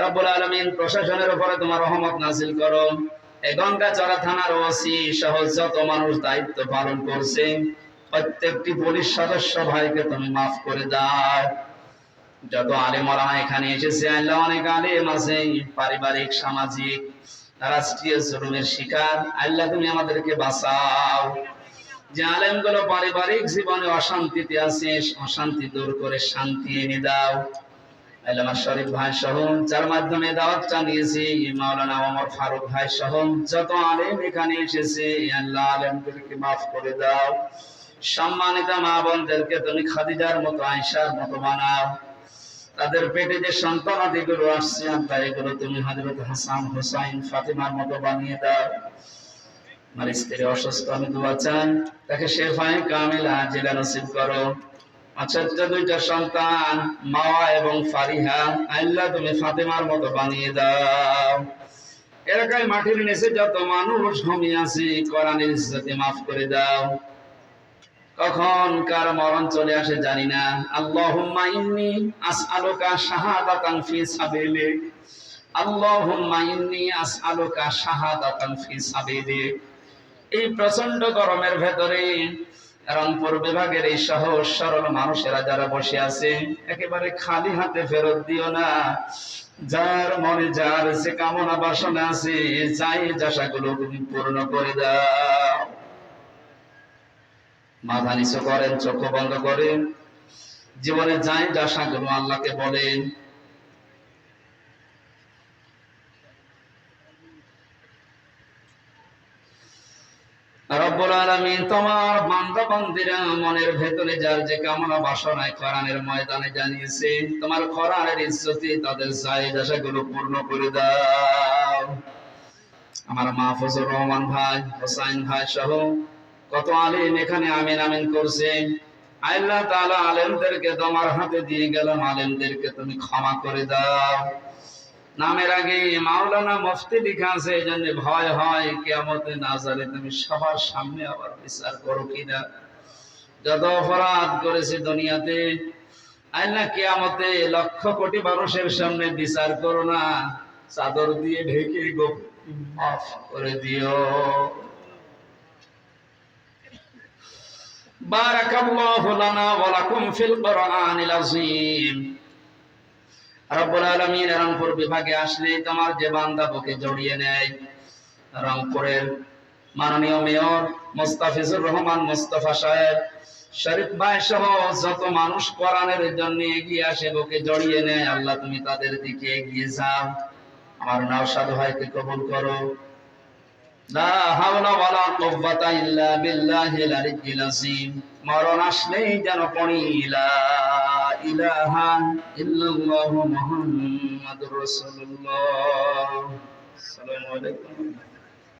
রব্বুল আলামিন প্রশাসনের উপরে তোমার রহমত নাযিল করো। এই গঙ্গাচড়া থানার ওসি সহ যত মানুষ দায়িত্ব পালন করছে প্রত্যেকটি পুলিশ সদস্য ভাইকে তুমি মাফ করে দাও। যত আলেম ওলামা এখানে এসেছে আল্লাহ অনেক আলেম আছে পারিবারিক সামাজিক রাষ্ট্রীয় জুলুমের শিকার, আল্লাহ তুমি আমাদেরকে বাঁচাও। যে আলেমগুলো পারিবারিক জীবনে অশান্তিতে আছে অশান্তি দূর করে শান্তি এনে দাও। আল্লামা শরীফ ভাই সহ যার মাধ্যমে দাওয়াত জানিয়েছি মাওলানা ওমর ফারুক ভাই সহ যত আলেম এখানে এসেছে আল্লাহ আলেমদেরকে মাফ করে দাও। সম্মানিত মা বোনদেরকে তুমি খাদিজার মতো আয়েশার মতো বানাও। তাদের পেটে যে সন্তানাদিগুলো আসছে আল্লাহ এগুলো তুমি হযরত হাসান হুসাইন ফাতিমার মতো বানিয়ে দাও। আমার স্ত্রী অসুস্থ, আমি দোয়া চাই তাকে শেফায়ে কামিলা আজিলা নসিব করো। আচ্ছা দুইটা সন্তান মাওয়া এবং ফারিহা আল্লাহ তুমি ফাতিমার মতো বানিয়ে দাও। এলাকায় মাটির নিচে যত মানুষ ঘুমিয়ে আছে কোরআনের ইজ্জতে মাফ করে দাও। কখন কার মরণ চলে আসে জানি না। আল্লাহুম্মা ইন্নী আসআলুকা শাহাদাতান ফি সাবিলিক, আল্লাহুম্মা ইন্নী আসআলুকা শাহাদাতান ফি সাবিলিক। এই প্রচন্ড গরমের ভেতরে রংপুর বিভাগের এই সহজ সরল মানুষেরা যারা বসে আছে একেবারে খালি হাতে ফেরত দিও না। যার মনে যার যে কামনা বাসনা আছে চাই আশাগুলো তুমি পূর্ণ করে দাও। মাথা নিচু করেন, চোখ বন্ধ করেন, জীবনে যাই আশাগুলো আল্লাহকে বলেন। রব্বুল আলামিন তোমার বান্দা বান্দীরা মনের ভেতরে যার যে কামনা বাসনায় কোরআনের ময়দানে জানিয়েছে, তোমার কোরআনের ইজ্জতে তাদের চাহিদা আশাগুলো পূর্ণ করে দাও। আমার মাহফুজুর রহমান ভাই, হোসাইন ভাই সহ কত আলেম এখানে আমিন আমিন করছে। আল্লাহ তাআলা আলেমদেরকে তোমার হাতে দিয়ে গেলাম, আলেমদেরকে তুমি ক্ষমা করে দাও। নামের আগে মাওলানা মুফতি লেখা আছে, এই জন্য ভয় হয় কিয়ামতে না জানে তুমি সবার সামনে আবার বিচার করো কিনা। যত অপরাধ করেছে দুনিয়াতে, আল্লাহ কিয়ামতে লক্ষ কোটি মানুষের সামনে বিচার করো না, চাদর দিয়ে ঢেকে মাফ করে দিও। বারাকাল্লাহু লানা ওয়া লাকুম ফিল কুরআনিল আযীম। রব্বুল আলামিন রংপুর বিভাগে আসলে তোমার যে বান্দা বুকে জড়িয়ে নেয়, রংপুরের মাননীয় মেয়র মুস্তাফিজুর রহমান মুস্তাফা সাহেব, শরীফ ভাই সহ যত মানুষ কোরআনের জন্য এগিয়ে আসে, বুকে জড়িয়ে নেয়, আল্লাহ তুমি তাদের দিকে এগিয়ে যাও। আমার নওশাদ ভাইকে কবুল করো। লা হাওলা ওয়ালা কুওয়াতা ইল্লা বিল্লাহিল আলিয়্যিল আযীম। মরণ আসলেই যেন পড়ি লা ইলাহা ইল্লাল্লাহু মুহাম্মাদুর রাসূলুল্লাহ। আসসালামু আলাইকুম।